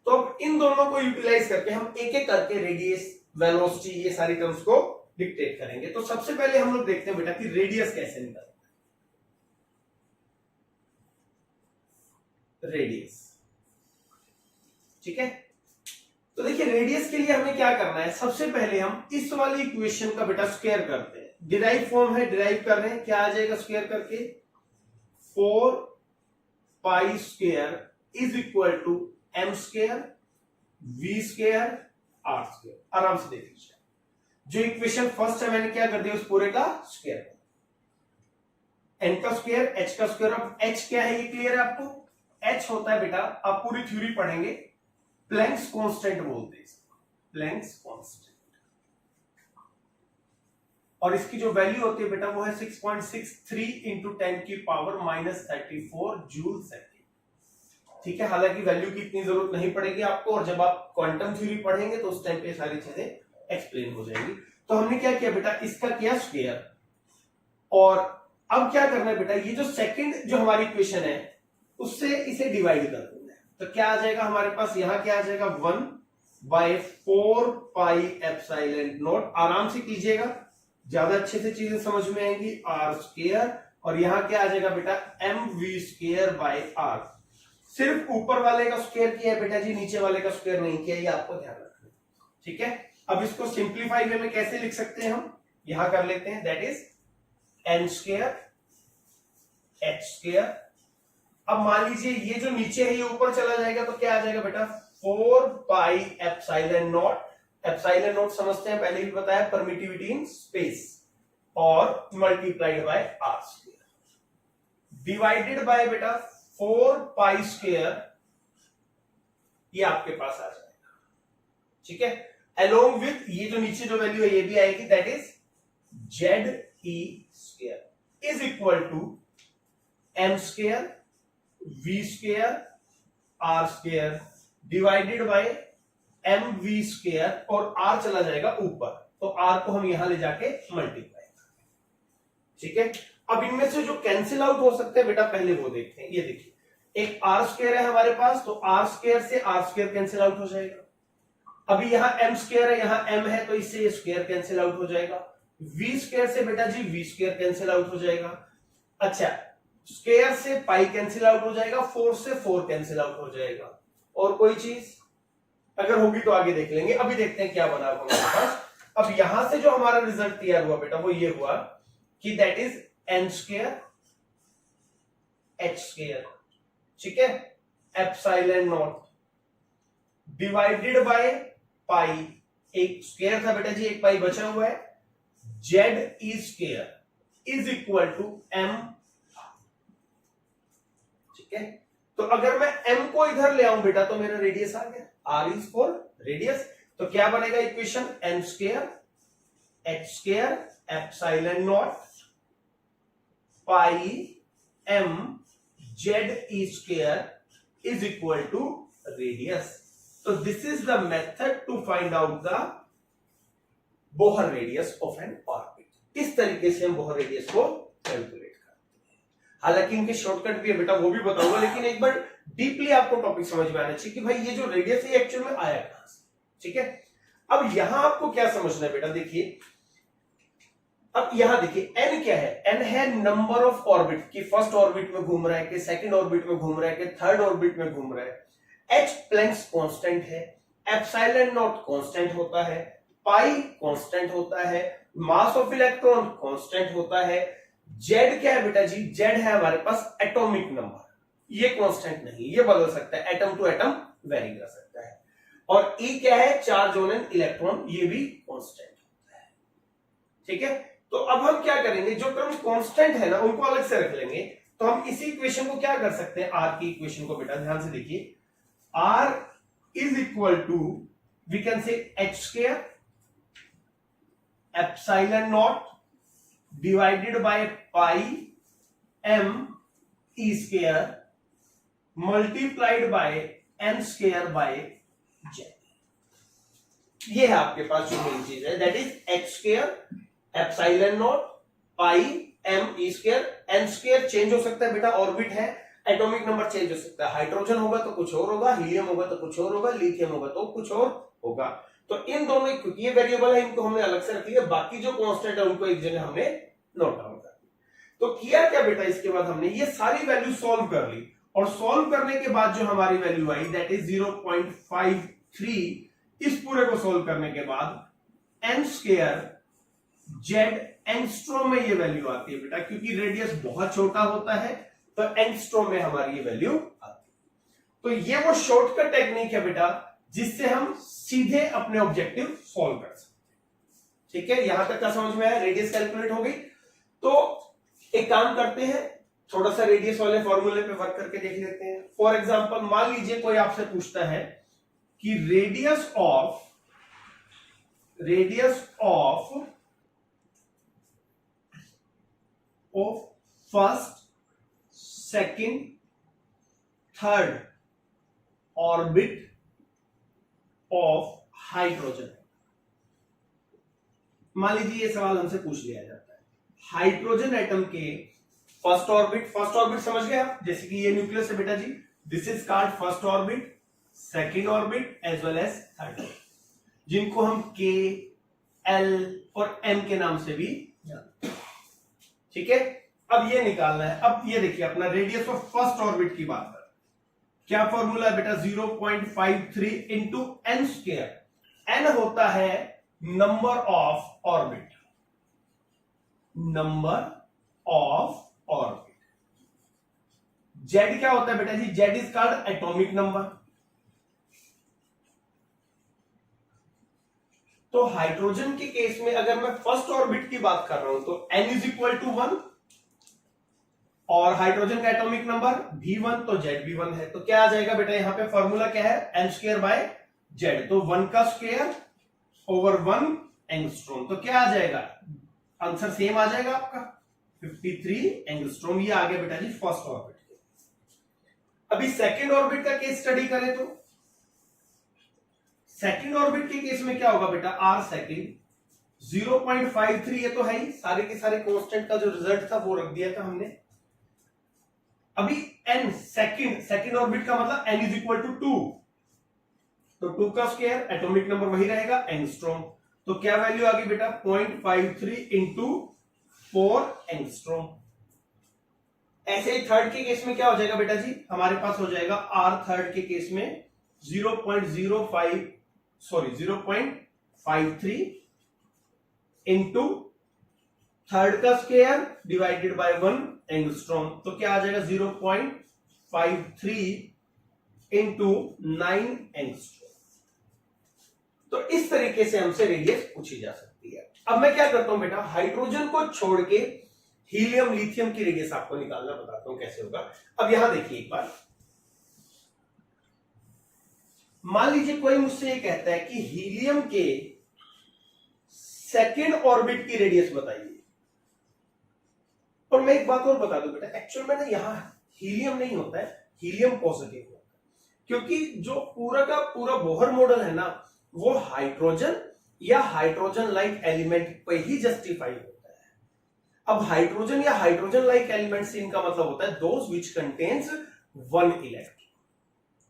तो अब इन दोनों को यूटिलाइज करके हम एक एक करके रेडियस, वेलोसिटी, ये सारी टर्म्स को डिक्टेट करेंगे। तो सबसे पहले हम लोग देखते हैं बेटा कि रेडियस कैसे निकलता है। रेडियस, ठीक है, तो देखिए रेडियस के लिए हमें क्या करना है, सबसे पहले हम इस वाली इक्वेशन का बेटा स्क्वायर करते हैं। डिराइव फॉर्म है, डिराइव कर रहे हैं, क्या आ जाएगा स्क्वायर करके, 4π square is equal to m square v square r square. आराम से देख लीजिए, जो इक्वेशन फर्स्ट है मैंने क्या कर दिया, उस पूरे का स्क्वायर, n का स्क्वायर h का स्क्वायर। अब h क्या है ये क्लियर है आपको, h होता है बेटा, आप पूरी थ्योरी पढ़ेंगे, प्लैंक्स कांस्टेंट बोलते हैं, प्लैंक्स कांस्टेंट, और इसकी जो वैल्यू होती है बेटा वो है 6.63 इंटू 10 की पावर -34 जूल सेकेंड। ठीक है, हालांकि वैल्यू की इतनी जरूरत नहीं पड़ेगी आपको, और जब आप क्वांटम थ्योरी पढ़ेंगे तो उस टाइम पे सारी चीजें एक्सप्लेन हो जाएंगी। तो हमने क्या किया बेटा, इसका किया स्क्वायर, और अब क्या करना है बेटा, ये जो सेकंड जो हमारी इक्वेशन है उससे इसे डिवाइड कर देना है। तो क्या आ जाएगा हमारे पास, यहां क्या आ जाएगा, 1/4πε0। आराम से कीजिएगा, ज्यादा अच्छे से चीजें समझ में आएंगी, r स्क्वायर, और यहां क्या आ जाएगा बेटा, mv स्क्वायर बाय r। सिर्फ ऊपर वाले का स्क्वायर किया है बेटा जी, नीचे वाले का स्क्वायर नहीं किया, ये आपको ध्यान रखना। ठीक है, अब इसको सिंप्लीफाई वे में कैसे लिख सकते हैं हम, यहां कर लेते हैं, that is n square h square. अब मान लीजिए ये जो नीचे है ये ऊपर चला जाएगा, तो क्या आ जाएगा बेटा, 4πε0। एप्सिलॉन समझते हैं, पहले भी बताया, परमिटिविटी इन स्पेस, और multiplied by r square. Divided bye बेटा 4 पाई स्क्वायर, ये आपके पास आ जाएगा, ठीक है। अलोंग विथ ये जो नीचे जो वैल्यू है ये भी आएगी, that is Z E square is equal to M square V square R square divided by M V square, और आर चला जाएगा ऊपर, तो आर को हम यहां ले जाके मल्टीप्लाई, ठीक है। अब इनमें से जो कैंसिल आउट हो सकते हैं बेटा पहले वो देखते हैं। ये देखिए एक आर स्क्वायर है हमारे पास, तो आर स्क्वायर से आर स्क्वायर कैंसिल आउट हो जाएगा। अभी यहां एम स्क्वायर है, यहां एम है, तो इससे ये स्क्वायर कैंसिल आउट हो जाएगा। वी स्क्वायर से बेटा जी वी स्क्वायर कैंसिल आउट हो जाएगा। अच्छा, स्क्वायर से पाई कैंसिल आउट हो जाएगा, 4 से 4 कैंसिल आउट हो जाएगा। और कोई चीज अगर होगी तो आगे देख लेंगे, अभी देखते हैं क्या बना हमारे पास। अब यहां से जो हमारा रिजल्ट तैयार हुआ बेटा वो ये हुआ कि that is an square H square, ठीक है, एप्सिलॉन नॉट डिवाइडेड बाय पाई, एक स्क्वायर था बेटा जी, एक पाई बचा हुआ है, Z E square is equal to M, ठीक है। तो अगर मैं m को इधर ले आऊं बेटा तो मेरा रेडियस आ गया, r इज फॉर रेडियस, तो क्या बनेगा equation, n square h square epsilon not pi m Z E square is equal to radius. तो this is the method to find out the Bohr radius of an orbit. इस तरीके से हम बोहर रेडियस को कैलकुलेट करते हैं। हालांकि इनके शॉर्टकट भी है बेटा, वो भी बताऊंगा, लेकिन एक बार डीपली आपको टॉपिक समझ में आना चाहिए कि भाई ये जो रेडियस है एक्चुअल में आया कहां से, ठीक है। अब यहां आपको क्या समझना है बेटा, देखिए अब यहां देखिए n क्या है, n है नंबर ऑफ ऑर्बिट, कि फर्स्ट ऑर्बिट में घूम रहा है, कि सेकंड ऑर्बिट में घूम रहा है, कि थर्ड ऑर्बिट में घूम रहा है। h प्लैंक्स कांस्टेंट है, एप्सिलॉन नॉट कांस्टेंट होता है, पाई कांस्टेंट होता है, मास ऑफ इलेक्ट्रॉन कांस्टेंट होता है। z क्या है बेटा जी, z है हमारे पास एटॉमिक नंबर, ये कांस्टेंट नहीं, ये बदल सकता है, एटम टू एटम वेरी कर सकता है। और e क्या है, चार्ज ऑन एन इलेक्ट्रॉन, ये भी कांस्टेंट होता है, ठीक है। तो अब हम क्या करेंगे, जो टर्म कांस्टेंट है ना उनको अलग से रख लेंगे। तो हम इसी इक्वेशन को क्या कर सकते हैं, आर की इक्वेशन को बेटा ध्यान से देखिए, R is equal to we can say H square epsilon nought divided by pi M E square multiplied by N square by Z. ये है आपके पास जो मेन चीज है, that is H square epsilon not pi M E square, N square change हो सकता है बेटा, ऑर्बिट है, एटॉमिक नंबर चेंज हो सकता है, हाइड्रोजन होगा तो कुछ और होगा, हीलियम होगा तो कुछ और होगा, लिथियम होगा तो कुछ और होगा। तो इन दोनों, क्योंकि ये वेरिएबल है इनको हमने अलग से रख लिया, बाकी जो कांस्टेंट है उनको एक जगह हमने नोट डाउन कर दिया। तो किया क्या बेटा, इसके बाद हमने ये सारी वैल्यू सॉल्व कर ली, और सॉल्व करने के बाद जो हमारी वैल्यू आई दैट इज 0.53। इस पूरे को सॉल्व करने के बाद एन स्क्वायर जेड एंगस्ट्रॉम में ये वैल्यू आती है बेटा, क्योंकि रेडियस बहुत छोटा होता है तो एंगस्ट्रॉम में हमारी ये वैल्यू आती है। तो ये वो शॉर्टकट टेक्निक है बेटा जिससे हम सीधे अपने ऑब्जेक्टिव सॉल्व कर सकते हैं, ठीक है। यहां तक का समझ में आया, रेडियस कैलकुलेट हो गई। तो एक काम करते हैं, थोड़ा सा रेडियस वाले फॉर्मूले पे वर्क करके देख लेते हैं। फॉर एग्जांपल मान लीजिए कोई आपसे पूछता है कि radius of first second third orbit of hydrogen. मान लीजिए ये सवाल हमसे पूछ लिया जाता है, हाइड्रोजन एटम के फर्स्ट ऑर्बिट समझ गए आप, जैसे कि ये न्यूक्लियस है बेटा जी, this is called first orbit, second orbit as well as third, जिनको हम के, एल और एम के नाम से भी जानते हैं, ठीक है। अब ये निकालना है। अब ये देखिए अपना रेडियस ऑफ फर्स्ट ऑर्बिट की बात कर, क्या फॉर्मूला है बेटा, 0.53 इंटू एन स्क्वायर। एन होता है नंबर ऑफ ऑर्बिट, जेड क्या होता है बेटा जी, Z is called atomic number. तो हाइड्रोजन के केस में अगर मैं फर्स्ट ऑर्बिट की बात कर रहा हूं तो n इज इक्वल टू 1, और हाइड्रोजन का एटॉमिक नंबर V1, तो ZB1 है। तो क्या आ जाएगा बेटा, यहाँ पे फॉर्मूला क्या है, n²/z, तो 1 का स्क्वायर ओवर 1 एंगस्ट्रॉम। तो क्या आ जाएगा, आंसर सेम आ जाएगा आपका 53 एंगस्ट्रॉम। ये आ गया बेटा जी फर्स्ट ऑर्बिट। अभी सेकंड ऑर्बिट का केस स्टडी करें तो सेकंड ऑर्बिट के केस में क्या होगा बेटा, r सेकंड 0.53, ये तो है ही, सारे के सारे कांस्टेंट का जो रिजल्ट था वो रख दिया था हमने। अभी n सेकंड ऑर्बिट का मतलब n इज इक्वल टू 2, तो 2 का स्क्वायर एटॉमिक नंबर वही रहेगा एंगस्ट्रॉम। तो क्या वैल्यू आ गई बेटा, 0.53 इंटू 4 एंगस्ट्रॉम। ऐसे ही थर्ड के केस में क्या हो जाएगा बेटा जी, हमारे पास हो जाएगा r थर्ड के केस में 0.53 इंटू थर्ड का स्क्वायर डिवाइडेड बाय 1 एंगस्ट्रॉम। तो क्या आ जाएगा 0.53 इंटू 9 एंगस्ट्रॉम। तो इस तरीके से हमसे रेडियस पूछी जा सकती है। अब मैं क्या करता हूं बेटा, हाइड्रोजन को छोड़ के हीलियम लिथियम की रेडियस आपको निकालना बताता हूं कैसे होगा। अब यहां देखिए एक बार, मान लीजिए कोई मुझसे ये कहता है कि हीलियम के सेकेंड ऑर्बिट की रेडियस बताइए। और मैं एक बात और बता दूं बेटा, एक्चुअल में ना यहां हीलियम नहीं होता है, हीलियम पॉजिटिव होता है, क्योंकि जो पूरा का पूरा बोहर मॉडल है ना, वो हाइड्रोजन या हाइड्रोजन लाइक एलिमेंट पे ही जस्टिफाई होता है। अब हाइड्रोजन या हाइड्रोजन लाइक एलिमेंट से इनका मतलब होता है दोज विच कंटेन्स 1 इलेक्ट्रॉन।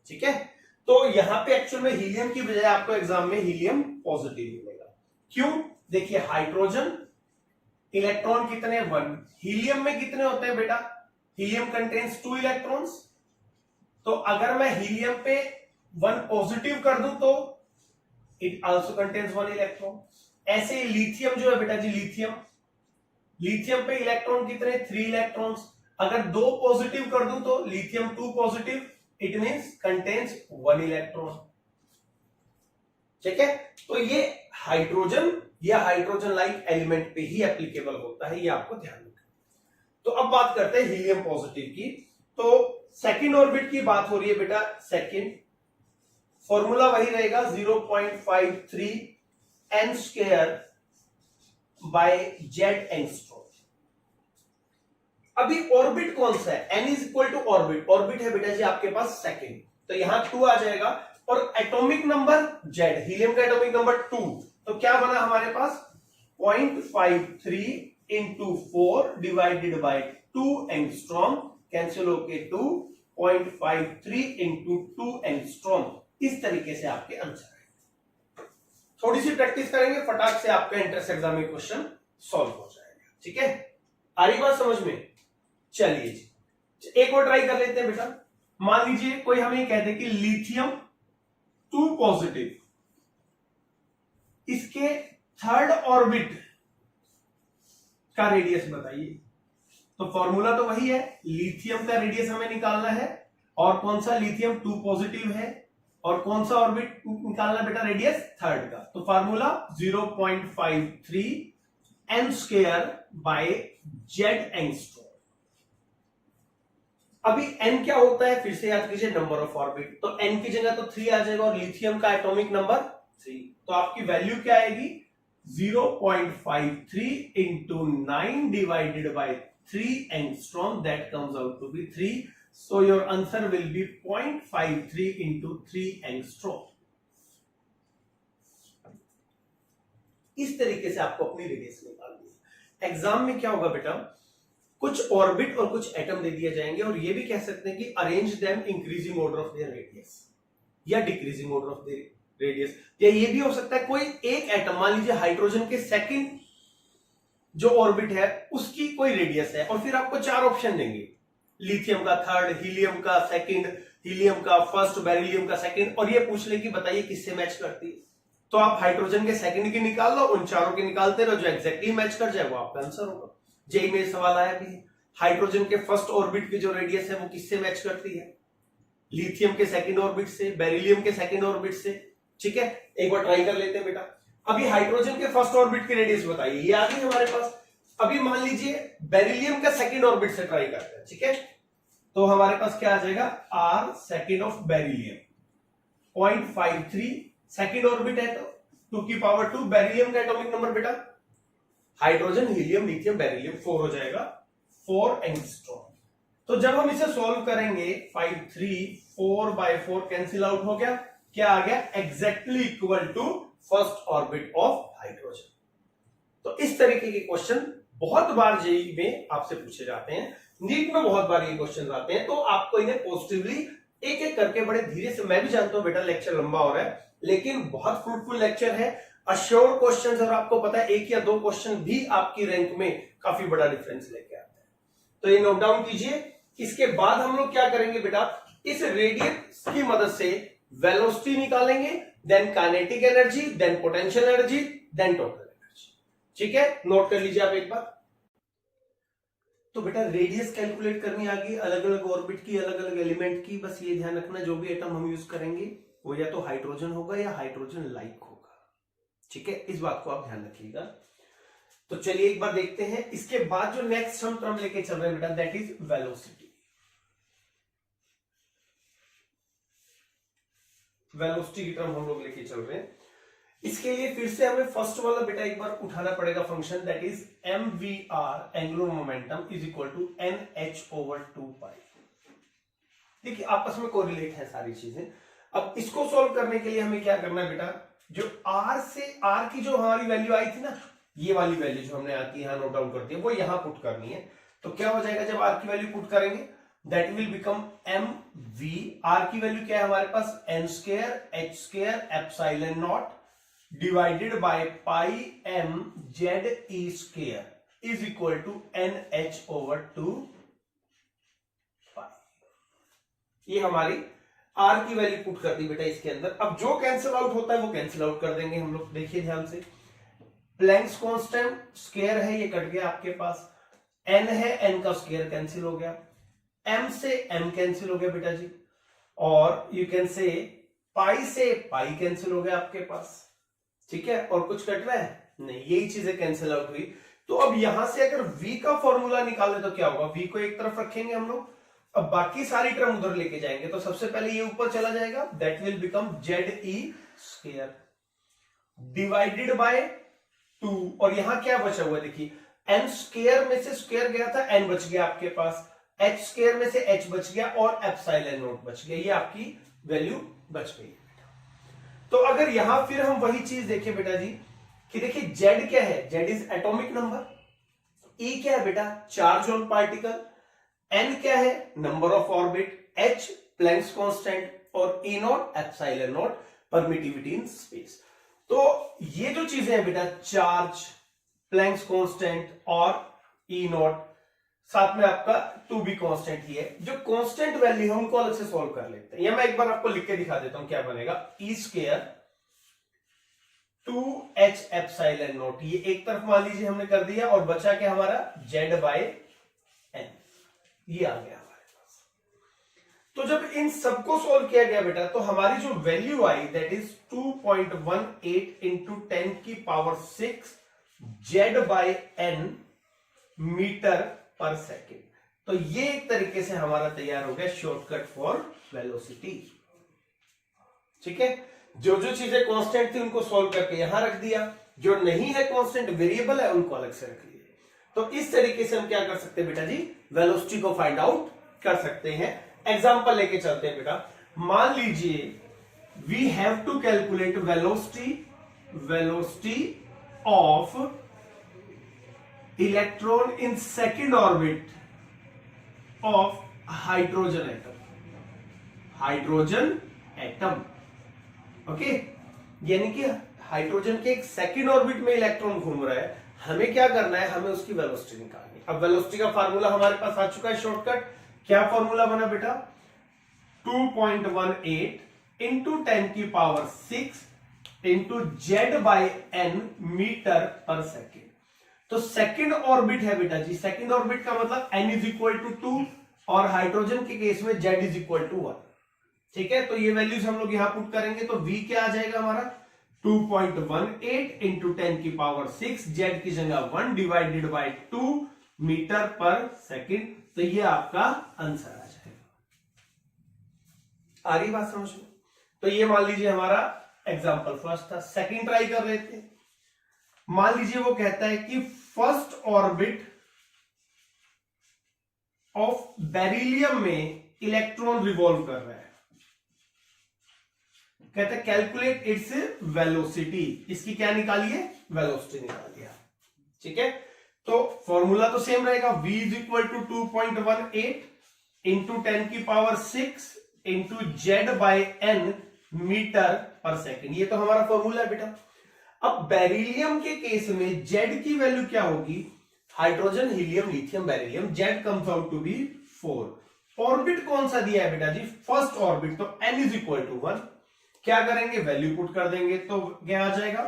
ठीक है, तो यहां पे एक्चुअल में हीलियम की बजाय आपको एग्जाम में हीलियम पॉजिटिव मिलेगा। क्यों, देखिए हाइड्रोजन इलेक्ट्रॉन कितने 1, हीलियम में कितने होते हैं बेटा, हीलियम कंटेन्स 2 इलेक्ट्रॉन्स। तो अगर मैं हीलियम पे 1 पॉजिटिव कर दूं तो इट आल्सो कंटेन्स 1 इलेक्ट्रॉन। ऐसे लिथियम जो है बेटा जी, लिथियम पे इलेक्ट्रॉन कितने 3 इलेक्ट्रॉन्स। अगर 2 पॉजिटिव कर दूं तो lithium 2 positive, it means contains 1 electron. ठीक है, तो ये हाइड्रोजन या हाइड्रोजन लाइक एलिमेंट पे ही एप्लीकेबल होता है, ये आपको ध्यान रखना। तो अब बात करते हैं हीलियम पॉजिटिव की। तो सेकंड ऑर्बिट की बात हो रही है बेटा, सेकंड फॉर्मूला वही रहेगा 0.53 n²/z एंगस्ट्रॉम। अभी ऑर्बिट कौन सा है, n is equal to orbit, orbit है बेटा जी आपके पास सेकंड, तो यहां 2 आ जाएगा। और एटॉमिक नंबर z, हीलियम का एटॉमिक नंबर 2, तो क्या बना हमारे पास 0.53 into 4 divided by 2 angstrom, cancel होके 2, 0.53 इंटू 2 एंगस्ट्रॉम। इस तरीके से आपके आंसर है। थोड़ी सी प्रैक्टिस करेंगे, फटाक से आपका एंट्रेंस एग्जाम में क्वेश्चन सॉल्व हो जाएगा। ठीक है, आ रही बात समझ में, चलिए जी एक और ट्राई कर लेते हैं बेटा। मान लीजिए कोई हमें कहते हैं कि लिथियम 2 पॉजिटिव, इसके थर्ड ऑर्बिट का रेडियस बताइए। तो फॉर्मूला तो वही है, लिथियम का रेडियस हमें निकालना है, और कौन सा लिथियम 2 पॉजिटिव है, और कौन सा ऑर्बिट निकालना बेटा, रेडियस थर्ड का। तो फॉर्मूला 0.53 n²/z एंगस्ट्रॉम। अभी n क्या होता है, फिर से याद कीजिए, नंबर ऑफ ऑर्बिट। तो n की जगह तो 3 आ जाएगा, और लिथियम का एटॉमिक नंबर 3, तो आपकी वैल्यू क्या आएगी 0.53 into 9 divided by 3 angstrom, that comes out to be 3। So your answer will be 0.53 into 3 angstrom। इस तरीके से आपको अपनी रेडियस निकालनी है। एग्जाम में क्या होगा बेटा, कुछ ऑर्बिट और कुछ एटम दे दिए जाएंगे, और ये भी कह सकते हैं कि arrange them increasing order of their radius या decreasing order of their radius. या ये भी हो सकता है कोई एक एटम, मान लीजिए हाइड्रोजन के सेकंड जो ऑर्बिट है उसकी कोई रेडियस है, और फिर आपको 4 ऑप्शन देंगे, लिथियम का थर्ड, हीलियम का सेकंड, हीलियम का फर्स्ट, बेरिलियम का सेकंड, और ये पूछ ले कि बताइए किससे मैच करती है। तो आप हाइड्रोजन के सेकंड की निकाल लो, उन चारों की निकालते रहो, जो एग्जैक्टली मैच कर जाए वो आपका आंसर होगा। जेई में सवाल आया भी है, हाइड्रोजन के फर्स्ट ऑर्बिट की जो रेडियस है वो किससे मैच करती है, लिथियम के सेकंड ऑर्बिट से, बेरिलियम के सेकंड ऑर्बिट से। ठीक है, एक बार ट्राई कर लेते हैं बेटा। अभी हाइड्रोजन के फर्स्ट ऑर्बिट की रेडियस बताइए, ये आ गई हमारे पास अभी मान लीजिए बेरिलियम का सेकंड ऑर्बिट से ट्राई करते हैं, ठीक है। तो हमारे पास क्या आ जाएगा, R second of beryllium 0.53 second orbit है, तो 2 की पावर 2 बेरिलियम का एटॉमिक नंबर बेटा, हाइड्रोजन हीलियम लिथियम बेरिलियम 4 हो जाएगा, 4 एंगस्ट्रॉम। तो जब हम इसे सॉल्व करेंगे 5 3 4/4 कैंसिल आउट हो गया, क्या आ गया, exactly equal to first orbit of hydrogen. तो इस तरीके के क्वेश्चन बहुत बार जेईई में आपसे पूछे जाते हैं, नीट में बहुत बार ये क्वेश्चन आते हैं, तो आपको इन्हें पॉजिटिवली एक एक करके बड़े धीरे से, मैं भी जानता हूं बेटा लेक्चर लंबा हो रहा है, लेकिन बहुत फ्रूटफुल लेक्चर है, अश्योर क्वेश्चन, और आपको पता है 1 या 2 क्वेश्चन भी आपकी रैंक में काफी बड़ा डिफरेंस लेके आते हैं। तो ये नोट डाउन कीजिए। इसके बाद हम लोग क्या करेंगे बेटा, इस रेडियस की मदद से वेलोसिटी निकालेंगे, then kinetic energy, then potential energy, then total energy. ठीक है, नोट कर लीजिए आप एक बार। तो बेटा रेडियस कैलकुलेट करनी आ गई, अलग अलग ऑर्बिट की, अलग अलग एलिमेंट की। बस ये ध्यान रखना जो भी एटम हम यूज करेंगे वो या तो हाइड्रोजन होगा या हाइड्रोजन लाइक होगा। ठीक है, इस बात को आप ध्यान रखिएगा। तो चलिए एक बार देखते हैं। इसके बाद जो नेक्स्ट हम टर्म लेके चल रहे हैं बेटा, दैट इज वेलोसिटी। वेलोसिटी की टर्म हम लोग लेके चल रहे हैं। इसके लिए फिर से हमें फर्स्ट वाला बेटा एक बार उठाना पड़ेगा function, that is mvr angular momentum is equal to nh/2π। देखिए आपस में कोरिलेट है सारी चीजें। अब इसको सॉल्व करने के लिए हमें क्या करना है बेटा, जो r से r की जो हमारी वैल्यू आई थी ना, ये वाली वैल्यू जो हमने आती है नोट डाउन कर दी है, वो यहां पुट करनी है। तो क्या हो जाएगा जब r की वैल्यू पुट करेंगे, that will become mv, r की वैल्यू क्या है हमारे पास, n² h² epsilon nought divided by pi m ze² is equal to nh/2π। ये हमारी r की वैल्यू पुट कर दी बेटा इसके अंदर। अब जो कैंसिल आउट होता है वो कैंसिल आउट कर देंगे हम लोग। देखिए ध्यान से, प्लैंक्स कांस्टेंट स्क्वायर है, ये कट गया आपके पास, n है, n का स्क्वायर कैंसिल हो गया, m से m कैंसिल हो गया बेटा जी, और यू कैन से पाई से पाई कैंसिल हो गया आपके पास। ठीक है, और कुछ कट रहा है नहीं, यही चीजें कैंसिल आउट हुई। तो अब यहां से अगर v का फॉर्मूला निकाले तो क्या होगा, v को एक तरफ रखेंगे हम लोग, अब बाकी सारी टर्म उधर लेके जाएंगे। तो सबसे पहले ये ऊपर चला जाएगा, that will become ze² divided by 2, और यहां क्या बचा हुआ है देखिए, n² में से स्क्वायर गया था, n बच गया आपके पास, h² में से h बच गया, और एप्सिलॉन नॉट बच गया, ये आपकी वैल्यू बच गई। तो अगर यहां फिर हम वही चीज देखें बेटा जी, कि देखिए z क्या है, z is atomic number, e क्या है बेटा, चार्ज ऑन पार्टिकल, n क्या है, number of orbit, h Planck's constant, और e not epsilon not permittivity in space. तो ये जो चीजें हैं बेटा, चार्ज, प्लैंक्स कांस्टेंट और e नॉट, साथ में आपका 2b कांस्टेंट ही है। जो कांस्टेंट वैल्यू है उनको अलग से सॉल्व कर लेते हैं, या मैं एक बार आपको लिख के दिखा देता हूं क्या बनेगा, e² 2h एप्सिलॉन नॉट, ये एक तरफ मान लीजिए हमने कर दिया, और बचा क्या हमारा z/n, ये आ गया हमारे पास। तो जब इन सबको सॉल्व किया गया बेटा, तो हमारी जो वैल्यू आई that is 2.18 into 10⁶ z/n metre पर सेकेंड। तो ये एक तरीके से हमारा तैयार हो गया शॉर्टकट फॉर वेलोसिटी। ठीक है, जो जो चीजें कांस्टेंट थी उनको सॉल्व करके यहां रख दिया, जो नहीं है कांस्टेंट वेरिएबल है उनको अलग से रख लिया। तो इस तरीके से हम क्या कर सकते हैं बेटा जी, वेलोसिटी को फाइंड आउट कर सकते हैं। एग्जांपल लेके चलते हैं बेटा, मान लीजिए we have to calculate velocity of electron in second orbit of hydrogen atom. Okay, यानी कि हाइड्रोजन के एक सेकेंड ऑर्बिट में इलेक्ट्रॉन घूम रहा है, हमें क्या करना है, हमें उसकी वेलोसिटी निकालनी। अब वेलोसिटी का फार्मूला हमारे पास आ चुका है शॉर्टकट। क्या फार्मूला बना बेटा, 2.18 इंटू 10⁶ इंटू z/n मीटर पर सेकेंड। तो सेकंड ऑर्बिट है बेटा जी, सेकंड ऑर्बिट का मतलब n इज इक्वल टू 2, और हाइड्रोजन के केस में z इज इक्वल टू 1। ठीक है, तो ये वैल्यूज हम लोग यहां पुट करेंगे, तो v क्या आ जाएगा हमारा 2.18 इंटू 10 की पावर 6, जेड की जगह 1 डिवाइडेड बाय 2 मीटर पर सेकेंड। तो ये आपका आंसर आ जाएगा। आ रही बात समझ में? तो ये मान लीजिए हमारा एग्जाम्पल फर्स्ट था। सेकंड ट्राई कर लेते हैं। मान लीजिए वो कहता है कि फर्स्ट ऑर्बिट ऑफ बेरिलियम में इलेक्ट्रॉन रिवॉल्व कर रहा है। कहते हैं कैलकुलेट इट्स वेलोसिटी। इसकी क्या निकालिए? वेलोसिटी निकालिए। ठीक है, तो फॉर्मूला तो सेम रहेगा, v is equal to 2.18 into 10 की power 6 into Z by N metre पर सेकेंड। ये तो हमारा फॉर्मूला है बेटा। अब बेरिलियम के केस में जेड की वैल्यू क्या होगी? Hydrogen, helium, lithium, beryllium, Z comes out to be 4। Orbit कौन सा दिया है बेटा जी? फर्स्ट ऑर्बिट, तो n इज इक्वल टू 1। क्या करेंगे? वैल्यू पुट कर देंगे, तो क्या आ जाएगा?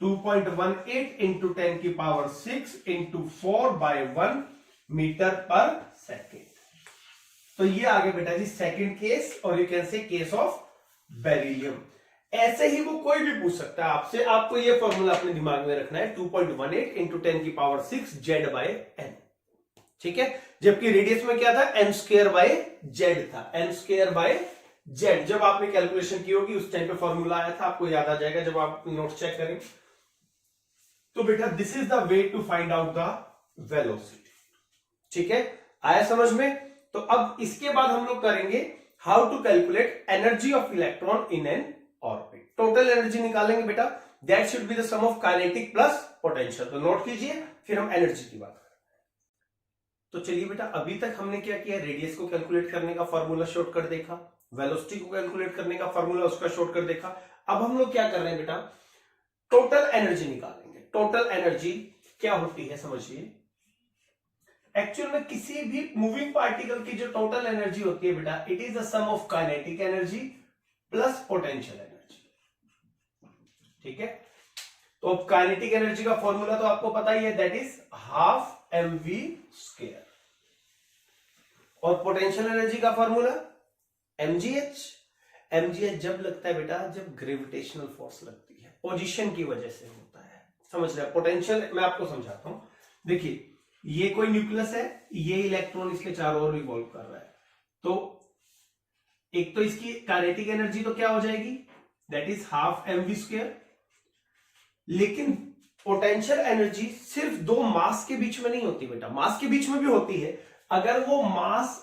2.18 इंटू 10 की पावर 6 इंटू 4 बाय 1 मीटर पर सेकेंड। तो ये आ गया बेटा जी सेकेंड केस, और यू कैन से केस ऑफ बेरिलियम। ऐसे ही वो कोई भी पूछ सकता है आपसे। आपको ये फॉर्मूला अपने दिमाग में रखना है, 2.18 इंटू 10 की पावर 6 जेड बाय एन। ठीक है, जबकि रेडियस में क्या था? एन स्क्वायर बाय जेड था, एन स्क्वायर बाय जेड। जब आपने कैलकुलेशन की होगी उस टाइम पे फॉर्मूला आया था, आपको याद आ जाएगा जब आप नोट चेक करें। तो बेटा this is the way to find out the velocity. ठीक है, आया समझ में? तो अब इसके बाद हम लोग करेंगे how to calculate energy of electron in N orbit. Total energy निकालेंगे बेटा, that should be the sum of kinetic plus potential. तो नोट कीजिए, फिर हम एनर्जी की बात करें। तो चलिए बेटा, अभी तक हमने क्या किया? रेडियस को कैलकुलेट करने का फॉर्मूला शॉर्टकट देखा, वेलोसिटी को कैलकुलेट करने का फॉर्मूला उसका शॉर्टकट देखा। अब हम लोग क्या कर रहे हैं बेटा? टोटल एनर्जी निकालेंगे। टोटल एनर्जी क्या होती है समझिए। एक्चुअल में किसी भी मूविंग पार्टिकल की जो टोटल एनर्जी होती है बेटा, it is the sum of kinetic energy plus potential energy. ठीक है, तो अब काइनेटिक एनर्जी का फॉर्मूला तो आपको पता ही है, that is half mv square. और पोटेंशियल एनर्जी का फॉर्मूला mgh। mgh जब लगता है बेटा, जब ग्रेविटेशनल फोर्स लगती है, पोजीशन की वजह से होता है। समझ रहे हैं? पोटेंशियल मैं आपको समझाता हूं। देखिए, ये कोई न्यूक्लियस है, ये इलेक्ट्रॉन इसके चारों ओर रिवॉल्व कर रहा है, तो एक तो इसकी काइनेटिक एनर्जी तो क्या हो जाएगी? That is half mv square. लेकिन पोटेंशियल एनर्जी सिर्फ दो मास के बीच में नहीं होती बेटा, मास के बीच में भी होती है। अगर वो मास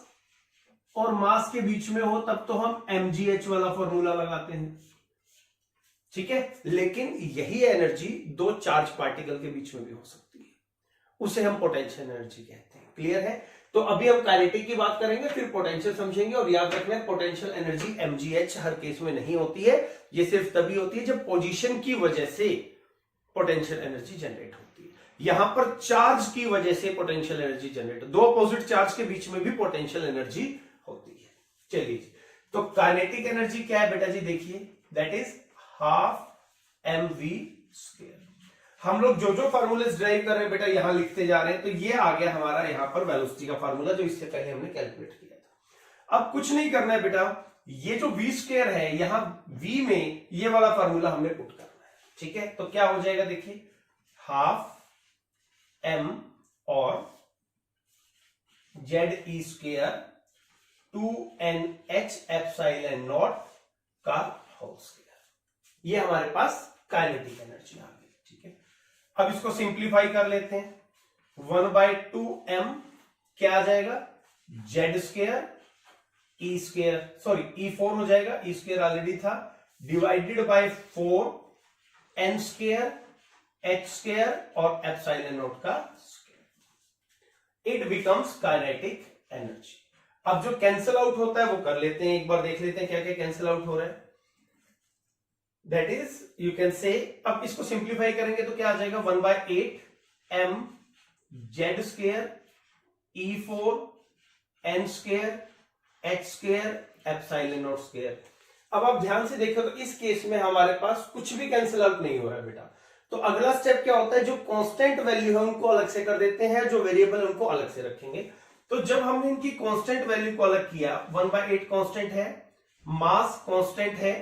और मास के बीच में हो तब तो हम mgh वाला फॉर्मूला लगाते हैं। ठीक है, लेकिन यही एनर्जी दो चार्ज पार्टिकल के बीच में भी हो सकती है, उसे हम पोटेंशियल एनर्जी कहते हैं। क्लियर है? तो अभी हम काइनेटिक की बात करेंगे, फिर पोटेंशियल समझेंगे। और याद रखना है, पोटेंशियल एनर्जी mgh हर केस में नहीं होती है, ये सिर्फ तभी होती है जब पोजीशन की वजह से पोटेंशियल एनर्जी जनरेट होती है। यहां पर चार्ज की वजह से पोटेंशियल एनर्जी जनरेट, दो अपोजिट चार्ज के बीच में भी पोटेंशियल एनर्जी होती है। चलिए, तो काइनेटिक एनर्जी क्या है बेटा जी? देखिए, that is half mv square. हम लोग जो जो फॉर्मूले ड्राइव कर रहे हैं बेटा यहां लिखते जा रहे हैं, तो ये आ गया हमारा यहां पर वेलोसिटी का फॉर्मूला, जो इससे पहले हमने कैलकुलेट किया था। अब कुछ नहीं करना है बेटा, ये जो v स्क्वायर है, यहां v में ये वाला फॉर्मूला हमने पुट करना है। ठीक है, तो क्या हो जाएगा? देखिए, हाफ m और Z E square 2nh epsilon naught का होल स्क्वायर। ये हमारे पास काइनेटिक एनर्जी आ गई। ठीक है, अब इसको सिंप्लीफाई कर लेते हैं। 1/2m क्या आ जाएगा? Z square E square, sorry e4 हो जाएगा, ई स्क्वायर ऑलरेडी था, divided by 4 n square h square और एप्सिलॉन नॉट का square. It becomes kinetic energy. अब जो कैंसिल आउट होता है वो कर लेते हैं, एक बार देख लेते हैं क्या क्या कैंसिल आउट हो रहा है। दैट इज यू कैन से, अब इसको सिंप्लीफाई करेंगे तो क्या आ जाएगा? 1/8m Z square e4 n square h square epsilon not square. अब आप ध्यान से देखो तो इस केस में हमारे पास कुछ भी कैंसिल आउट नहीं हो रहा है बेटा। तो अगला स्टेप क्या होता है? जो कांस्टेंट वैल्यू है उनको अलग से कर देते हैं, जो वेरिएबल उनको अलग से रखेंगे। तो जब हमने इनकी कांस्टेंट वैल्यू को अलग किया, 1/8 कांस्टेंट है, मास कांस्टेंट है,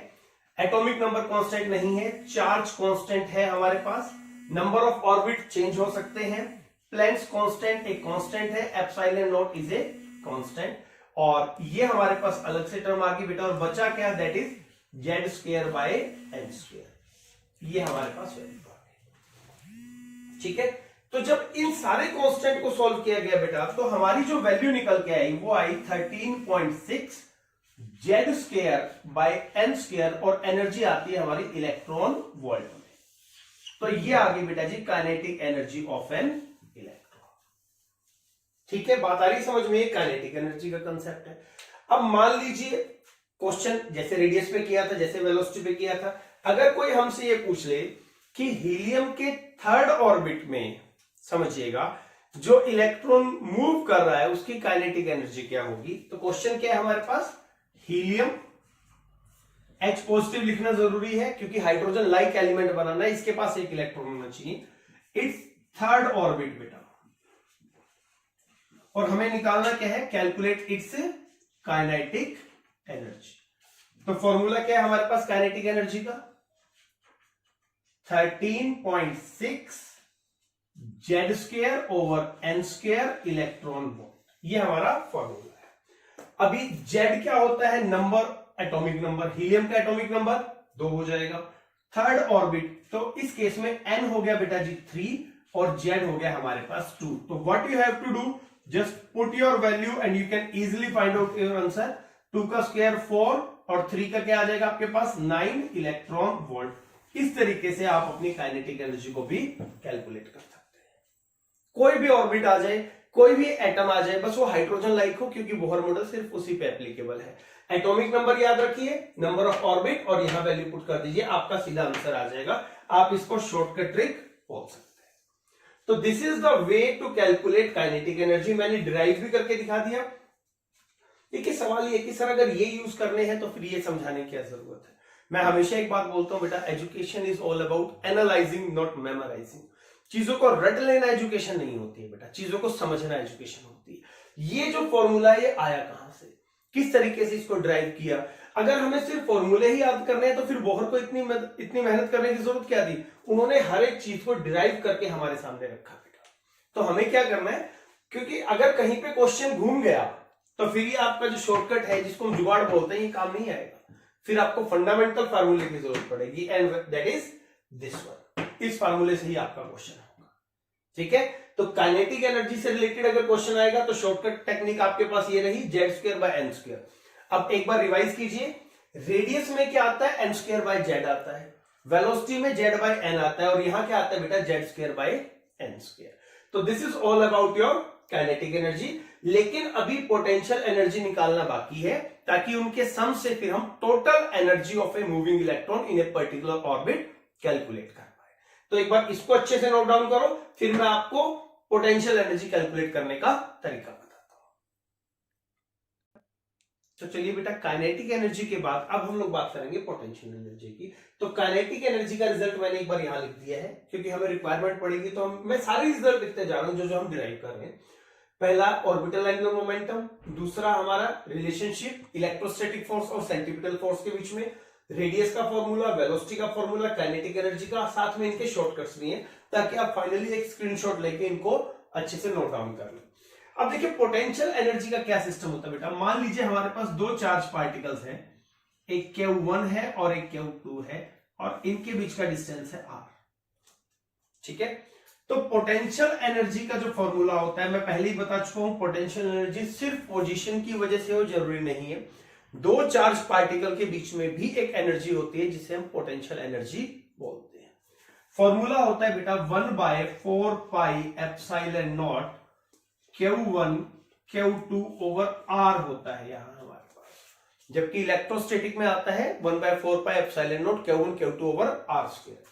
एटॉमिक नंबर कांस्टेंट नहीं है, चार्ज कांस्टेंट है हमारे पास, नंबर ऑफ ऑर्बिट चेंज हो सकते हैं, प्लैंक्स कांस्टेंट एक कांस्टेंट है, epsilon not is a constant, और ये हमारे पास अलग से टर्म आ गई बेटा, और बचा क्या, that is Z square by N square, ये हमारे पास वैल्यू आ गई। ठीक है, तो जब इन सारे कांस्टेंट को सॉल्व किया गया बेटा, तो हमारी जो वैल्यू निकल के आई वो आई 13.6 Z square by N square, और एनर्जी आती है हमारी इलेक्ट्रॉन वोल्ट में। तो ये आ गई बेटा जी kinetic energy of an electron. ठीक है, बात आ रही समझ में, काइनेटिक एनर्जी का कंसेप्ट है। अब मान लीजिए क्वेश्चन जैसे रेडियस पे किया था, जैसे वेलोसिटी पे किया था, अगर कोई हमसे ये पूछ ले कि हीलियम के थर्ड ऑर्बिट में, समझिएगा, जो इलेक्ट्रॉन मूव कर रहा है उसकी काइनेटिक एनर्जी क्या होगी, तो क्वेश्चन क्या है हमारे पास, हीलियम H पॉजिटिव लिखना जरूरी है क्योंकि हाइड्रोजन लाइक एलिमेंट बनाना है, इसके पास एक इलेक्ट्रॉन होना चाहिए, इट्स थर्ड ऑर्बिट बेटा, और हमें निकालना क्या है, कैलकुलेट इट्स काइनेटिक एनर्जी। तो फॉर्मूला क्या है हमारे पास काइनेटिक एनर्जी का, 13.6 Z square over N square electron volt, ये हमारा फॉर्मूला है। अभी जेड क्या होता है, नंबर, एटॉमिक नंबर, हीलियम का एटॉमिक नंबर 2 हो जाएगा, थर्ड ऑर्बिट, तो इस केस में एन हो गया बेटा जी 3 और जेड हो गया हमारे पास 2। तो what you have to do, just put your value and you can easily find out your answer. 2 का स्क्वायर 4 और 3 का क्या आ जाएगा आपके पास 9 इलेक्ट्रॉन वोल्ट। इस तरीके से आप अपनी काइनेटिक एनर्जी को भी कैलकुलेट कर सकते हैं। कोई भी ऑर्बिट आ जाए, कोई भी एटम आ जाए, बस वो हाइड्रोजन लाइक हो, क्योंकि बोहर मॉडल सिर्फ उसी पे एप्लीकेबल है। एटॉमिक नंबर याद रखिए, नंबर ऑफ ऑर्बिट, और यहां वैल्यू पुट कर दीजिए, आपका सीधा आंसर आ जाएगा। आप इसको शॉर्टकट ट्रिक बोल सकते हैं। तो this is the way to calculate kinetic energy. मैंने डिराइव भी करके दिखा दिया। देखिए सवाल ये कि सर अगर ये यूज करने हैं तो फिर ये समझाने की क्या जरूरत है। मैं हमेशा एक बात बोलता हूं बेटा, education is all about analysing not memorising. चीजों को रट लेना एजुकेशन नहीं होती है बेटा, चीजों को समझना एजुकेशन होती है। ये जो फॉर्मूला ये आया कहां से, किस तरीके से इसको ड्राइव किया। अगर हमें सिर्फ फॉर्मूले ही याद करने हैं तो फिर बोहर को इतनी मेहनत करने की जरूरत क्या थी। उन्होंने हर एक चीज को डिराइव करके हमारे सामने रखा बेटा। तो हमें क्या करना है, क्योंकि अगर कहीं पे क्वेश्चन घूम गया तो फिर ये आपका जो शॉर्टकट है जिसको हम जुगाड़ बोलते हैं, ये काम नहीं आएगा। फिर आपको फंडामेंटल फार्मूले की जरूरत पड़ेगी, and that is this one. इस फार्मूले से ही आपका क्वेश्चन होगा। ठीक है, तो काइनेटिक एनर्जी से रिलेटेड अगर क्वेश्चन आएगा तो शॉर्टकट टेक्निक आपके पास ये रही, Z square by N square. अब एक बार रिवाइज कीजिए, रेडियस में क्या आता है, एन स्क्वायर बाय जेड आता है, वेलोसिटी में जेड बाय एन आता है, और यहां क्या आता है बेटा, Z square by N square. तो this is all about your kinetic energy. लेकिन अभी पोटेंशियल एनर्जी निकालना बाकी है, ताकि उनके सम से फिर हम total energy of a moving electron in a particular orbit calculate कर पाए। तो एक बार इसको अच्छे से नोट डाउन करो, फिर मैं आपको पोटेंशियल एनर्जी कैलकुलेट करने का तरीका बताता हूं। तो चलिए बेटा, काइनेटिक एनर्जी के बाद अब हम लोग बात करेंगे पोटेंशियल एनर्जी की। तो काइनेटिक एनर्जी का रिजल्ट मैंने एक बार यहां लिख दिया है, क्योंकि हमें रिक्वायरमेंट पड़ेगी, तो मैं सारे रिजल्ट लिखते जा रहा हूं जो हम डिराइव कर रहे हैं। पहला ऑर्बिटल एंगुलर मोमेंटम, दूसरा हमारा रिलेशनशिप इलेक्ट्रोस्टैटिक फोर्स और सेंट्रीपिटल फोर्स के बीच में, रेडियस का फॉर्मूला, वेलोसिटी का फॉर्मूला, काइनेटिक एनर्जी का, साथ में इनके शॉर्टकट्स भी हैं, ताकि आप फाइनली एक स्क्रीनशॉट लेके इनको अच्छे से नोट डाउन कर लें। अब देखिए पोटेंशियल एनर्जी का क्या सिस्टम होता है बेटा। मान लीजिए हमारे पास दो चार्ज पार्टिकल्स हैं, एक Q1 है और एक Q2 है, और इनके बीच का डिस्टेंस है r। ठीक है, तो पोटेंशियल एनर्जी का जो फॉर्मूला होता है, मैं पहले ही बता चुका हूं, पोटेंशियल एनर्जी सिर्फ पोजीशन की वजह से हो जरूरी नहीं है। दो चार्ज पार्टिकल के बीच में भी एक एनर्जी होती है जिसे हम पोटेंशियल एनर्जी बोलते हैं। फॉर्मूला होता है बेटा 1/4 pi epsilon not Q1 Q2 over r होता है यहां हमारे पास, जबकि इलेक्ट्रोस्टैटिक में आता है 1/4 pi epsilon not Q1 Q2 over r square.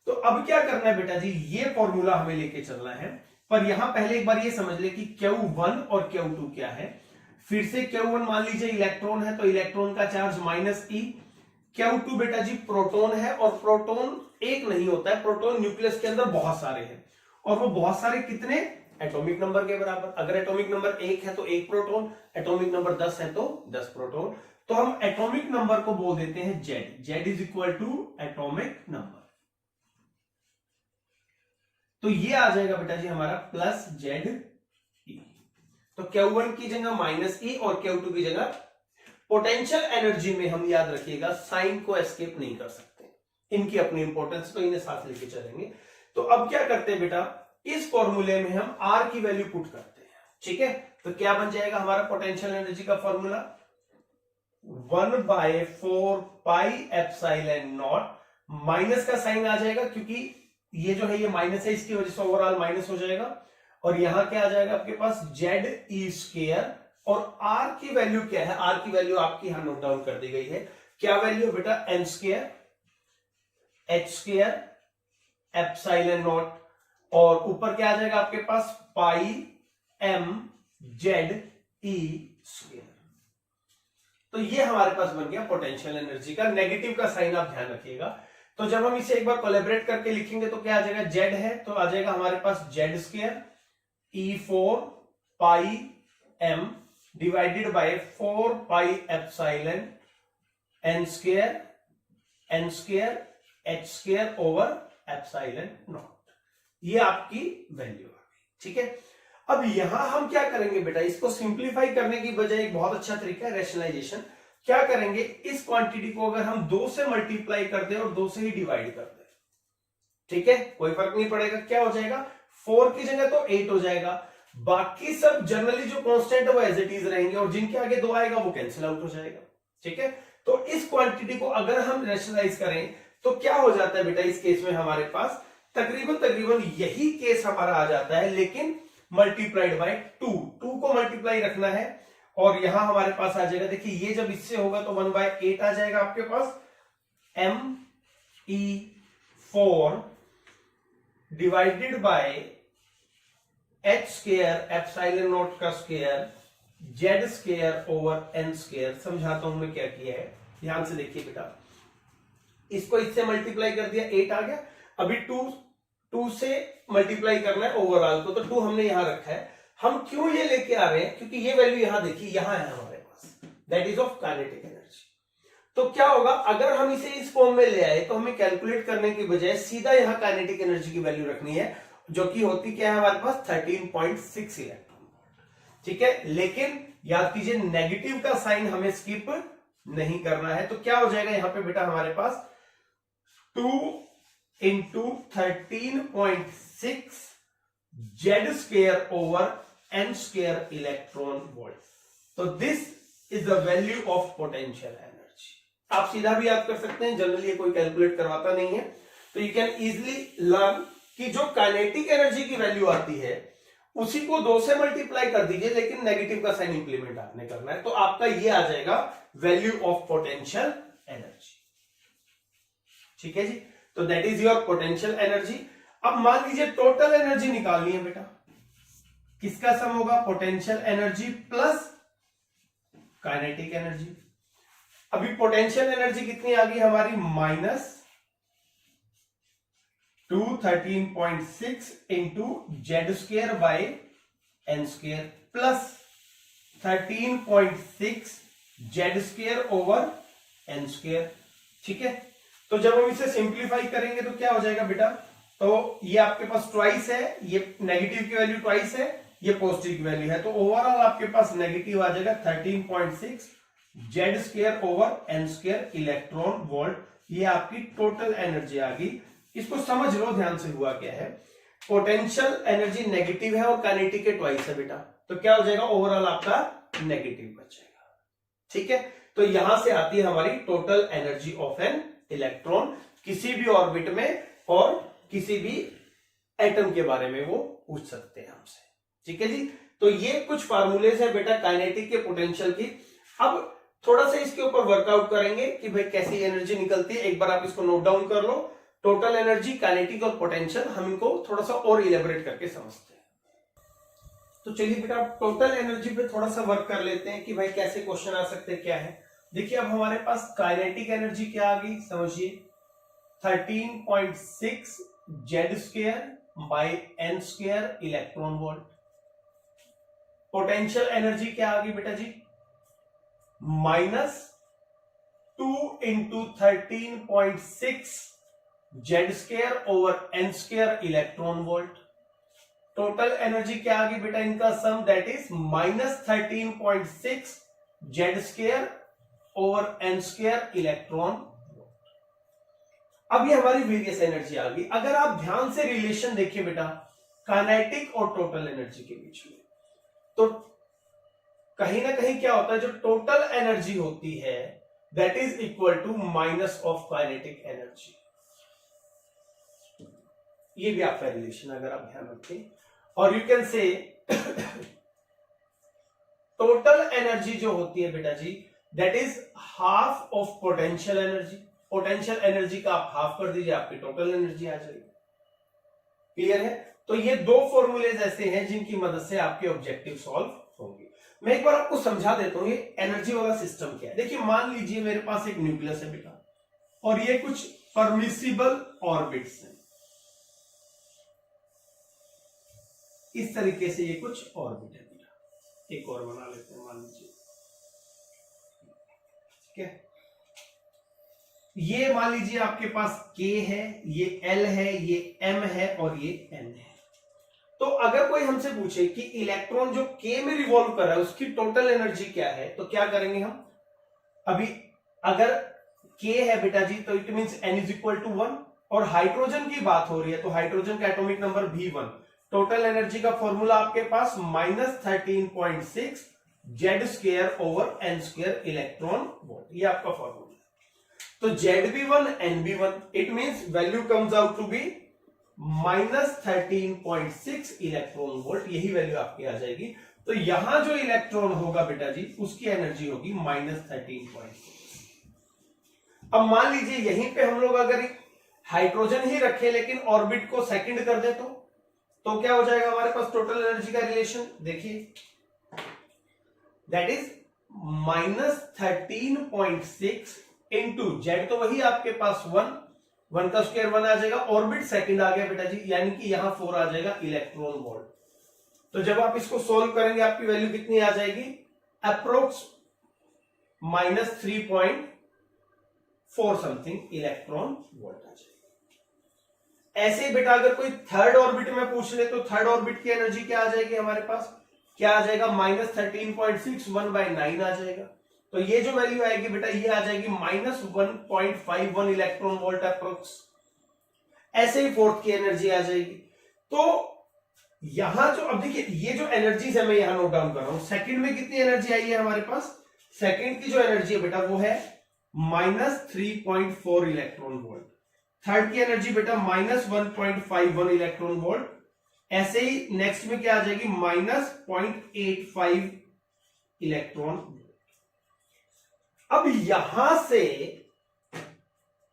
तो अब क्या करना है बेटा जी, ये फॉर्मूला हमें लेके चलना है, पर यहां पहले एक बार ये समझ ले कि Q1 और Q2 क्या है। फिर से Q1 मान लीजिए इलेक्ट्रॉन है, तो इलेक्ट्रॉन का चार्ज -e। Q2 बेटा जी प्रोटॉन है, और प्रोटॉन एक नहीं होता है, प्रोटॉन न्यूक्लियस के अंदर बहुत सारे हैं, और वो बहुत सारे कितने, एटॉमिक नंबर के बराबर। अगर एटॉमिक नंबर 1 है तो 1 प्रोटॉन, एटॉमिक नंबर 10 है तो 10 प्रोटॉन। तो हम एटॉमिक नंबर को बोल देते हैं Z, Z is equal to atomic number. तो ये आ जाएगा बेटा जी हमारा प्लस जेड ई। तो Q1 की जगह माइनस ई और Q2 की जगह, पोटेंशियल एनर्जी में हम याद रखिएगा साइन को एस्केप नहीं कर सकते, इनकी अपनी इंपॉर्टेंस, तो इन्हें साथ लेके चलेंगे। तो अब क्या करते हैं बेटा, इस फॉर्मूले में हम आर की वैल्यू पुट करते हैं, ठीक है। तो क्या बन जाएगा हमारा पोटेंशियल एनर्जी का formula, 1/4 pi epsilon not, minus का साइन आ जाएगा क्योंकि ये जो है ये माइनस है, इसकी वजह से ओवरऑल माइनस हो जाएगा, और यहां क्या आ जाएगा आपके पास जेड ई स्क्वायर, और आर की वैल्यू क्या है, आर की वैल्यू आपकी यहां नोट डाउन कर दी गई है, क्या वैल्यू है बेटा, N square H square epsilon nought, और ऊपर क्या आ जाएगा आपके पास pi M Z E square. तो ये हमारे पास बन गया पोटेंशियल एनर्जी का, नेगेटिव का साइन आप ध्यान रखिएगा। तो जब हम इसे एक बार कोलैबोरेट करके लिखेंगे तो क्या आ जाएगा, जेड है तो आ जाएगा हमारे पास Z square E4 pi M divided by 4 pi epsilon N square H square over epsilon naught. ये आपकी वैल्यू आ गई, ठीक है। अब यहां हम क्या करेंगे बेटा, इसको सिंप्लीफाई करने की बजाय एक बहुत अच्छा तरीका है रैशनलाइजेशन। क्या करेंगे, इस क्वांटिटी को अगर हम 2 से मल्टीप्लाई कर दें और 2 से ही डिवाइड कर दें, ठीक है, कोई फर्क नहीं पड़ेगा, क्या हो जाएगा, 4 की जगह तो 8 हो जाएगा, बाकी सब जनरली जो कांस्टेंट है वो एज इट इज रहेंगे, और जिनके आगे 2 आएगा वो कैंसिल आउट हो जाएगा, ठीक है। तो इस क्वांटिटी को अगर हम रैशनलाइज करें तो क्या हो जाता है बेटा, इस केस में हमारे पास तकरीबन यही केस हमारा आ जाता है, लेकिन मल्टीप्लाइड बाय 2 को मल्टीप्लाई रखना है, और यहां हमारे पास आ जाएगा, देखिए ये जब इससे होगा तो 1/8 आ जाएगा आपके पास, Me4 divided by H square epsilon naught का square Z square over N square. समझाता हूं मैं क्या किया है, ध्यान से देखिए बेटा, इसको इससे मल्टीप्लाई कर दिया, 8 आ गया, अभी 2 से मल्टीप्लाई करना है ओवरऑल को, तो 2 हमने यहां रखा है। हम क्यों ये लेके आ रहे हैं, क्योंकि ये वैल्यू यहां देखिए, यहां है हमारे पास, that is of kinetic energy. तो क्या होगा, अगर हम इसे इस फॉर्म में ले आए तो हमें कैलकुलेट करने की बजाय सीधा यहां काइनेटिक एनर्जी की वैल्यू रखनी है, जो कि होती क्या है हमारे पास 13.6 इलेक्ट्रॉन, ठीक है। लेकिन याद कीजिए नेगेटिव का साइन हमें स्किप नहीं करना है, तो क्या हो जाएगा यहां पे बेटा हमारे पास 2 into 13.6 Z square over N square electron volt. तो this is the value of potential energy. आप सीधा भी याद कर सकते हैं, जनरली कोई कैलकुलेट करवाता नहीं है, तो यू कैन इजिली लर्न कि जो काइनेटिक एनर्जी की वैल्यू आती है उसी को 2 से मल्टीप्लाई कर दीजिए, लेकिन नेगेटिव का साइन इंप्लीमेंट आपने करना है, तो आपका ये आ जाएगा वैल्यू ऑफ पोटेंशियल एनर्जी, ठीक है जी। तो that is your potential energy. अब मान लीजिए टोटल एनर्जी निकालनी है बेटा, किसका सम होगा, potential energy plus kinetic energy. अभी पोटेंशियल एनर्जी कितनी आ गई हमारी, -213.6 into Z square by N square plus 13.6 Z square over N square, ठीक है। तो जब हम इसे सिंप्लीफाई करेंगे तो क्या हो जाएगा बेटा, तो ये आपके पास ट्वाइस है, ये नेगेटिव की वैल्यू ट्वाइस है, ये पॉजिटिव की वैल्यू है, तो ओवरऑल आपके पास नेगेटिव आ जाएगा 13.6 Z square over N square electron volt. ये आपकी टोटल एनर्जी आ गई। इसको समझ लो ध्यान से, हुआ क्या है, पोटेंशियल एनर्जी नेगेटिव है और काइनेटिक के ट्वाइस है बेटा, तो क्या हो जाएगा, ओवरऑल आपका नेगेटिव बच जाएगा, ठीक है। तो यहां से आती है हमारी total energy of an electron किसी भी ऑर्बिट में, और किसी भी एटम के बारे में वो पूछ सकते हैं हमसे, ठीक है जी। तो ये कुछ फार्मूलेज है बेटा काइनेटिक के पोटेंशियल की। अब थोड़ा सा इसके ऊपर वर्कआउट करेंगे कि भाई कैसी एनर्जी निकलती है, एक बार आप इसको नोट डाउन कर लो, टोटल एनर्जी, काइनेटिक और पोटेंशियल, हम इनको थोड़ा सा और इलेबोरेट करके समझते हैं। तो चलिए बेटा टोटल एनर्जी पे थोड़ा सा वर्क कर लेते हैं कि भाई कैसे क्वेश्चन आ सकते हैं, क्या है। देखिए अब हमारे पास काइनेटिक एनर्जी क्या आ गई, समझिए 13.6 Z square by n square electron volt. Potential energy क्या आ गई बेटा जी, 2 into 13.6 Z square over N square electron volt. Total energy क्या आ गई बेटा इनका sum, that is -13.6 Z square over N square electron volt. अब ये हमारी वेरियस एनर्जी आ गई। अगर आप ध्यान से रिलेशन देखिए बेटा काइनेटिक और टोटल एनर्जी के बीच में, तो कहीं ना कहीं क्या होता है, जो टोटल एनर्जी होती है that is equal to minus of kinetic energy. ये भी आपका रिलेशन अगर आप ध्यान रखें, और you can say total energy जो होती है बेटा जी that is half of potential energy. Potential energy का आप हाफ कर दीजिए, आपकी टोटल एनर्जी आ जाएगी। क्लियर है? तो ये दो फॉर्मूलेज ऐसे हैं जिनकी मदद से आपके ऑब्जेक्टिव सॉल्व होंगे। मैं एक बार आपको समझा देता हूं ये एनर्जी वाला सिस्टम क्या है। देखिए मान लीजिए मेरे पास एक न्यूक्लियस है बेटा, और ये कुछ परमिसिबल ऑर्बिट्स हैं, इस तरीके से ये कुछ ऑर्बिट है बेटा। एक और बना लेते हैं, मान लीजिए ठीक है, ये मान लीजिए आपके पास K है, ये L है, ये M है और ये N है। तो अगर कोई हमसे पूछे कि इलेक्ट्रॉन जो K में रिवॉल्व कर रहा है उसकी टोटल एनर्जी क्या है, तो क्या करेंगे हम। अभी अगर K है बेटा जी तो it means N is equal to 1, और हाइड्रोजन की बात हो रही है तो हाइड्रोजन का atomic number V1। Total energy का फॉर्मूला आपके पास -13.6 Z square over N square electron volt, ये आपका फॉर्मूला। तो ZB1 NB1 it means value comes out to be -13.6 electron volt, यही वैल्यू आपकी आ जाएगी। तो यहां जो इलेक्ट्रॉन होगा बेटा जी उसकी एनर्जी होगी -13.6। अब मान लीजिए यहीं पे हम लोग अगर हाइड्रोजन ही रखें लेकिन ऑर्बिट को सेकंड कर दे तो क्या हो जाएगा हमारे पास टोटल एनर्जी का रिलेशन, देखिए दैट इज -13.6 इंटू जेड, तो वही आपके पास 1 का स्क्वायर 1 आ जाएगा, ऑर्बिट सेकंड आ गया बेटा जी, यानी कि यहां 4 आ जाएगा इलेक्ट्रॉन वोल्ट। तो जब आप इसको सोल्व करेंगे आपकी वैल्यू कितनी आ जाएगी, अप्रोक्स -3.4 समथिंग इलेक्ट्रॉन वोल्ट आ जाएगी। ऐसे ही बेटा अगर कोई थर्ड ऑर्बिट में पूछ ले तो थर्ड ऑर्बिट की एनर्जी क्या आ जाएगी हमारे पास, क्या आ जाएगा -13.6 1/9 आ जाएगा। तो ये जो वैल्यू आएगी बेटा ये आ जाएगी -1.51 इलेक्ट्रॉन वोल्ट अप्रोक्स। ऐसे ही फोर्थ की एनर्जी आ जाएगी। तो यहां जो अब देखिए ये जो एनर्जीज है मैं यहां नोट डाउन कर रहा हूं। सेकंड में कितनी एनर्जी आई है हमारे पास, सेकंड की जो एनर्जी है बेटा वो है -3.4 इलेक्ट्रॉन वोल्ट। थर्ड की एनर्जी बेटा -1.51 इलेक्ट्रॉन वोल्ट। ऐसे ही नेक्स्ट में क्या आ जाएगी -0.85 इलेक्ट्रॉन वोल्ट। अब यहां से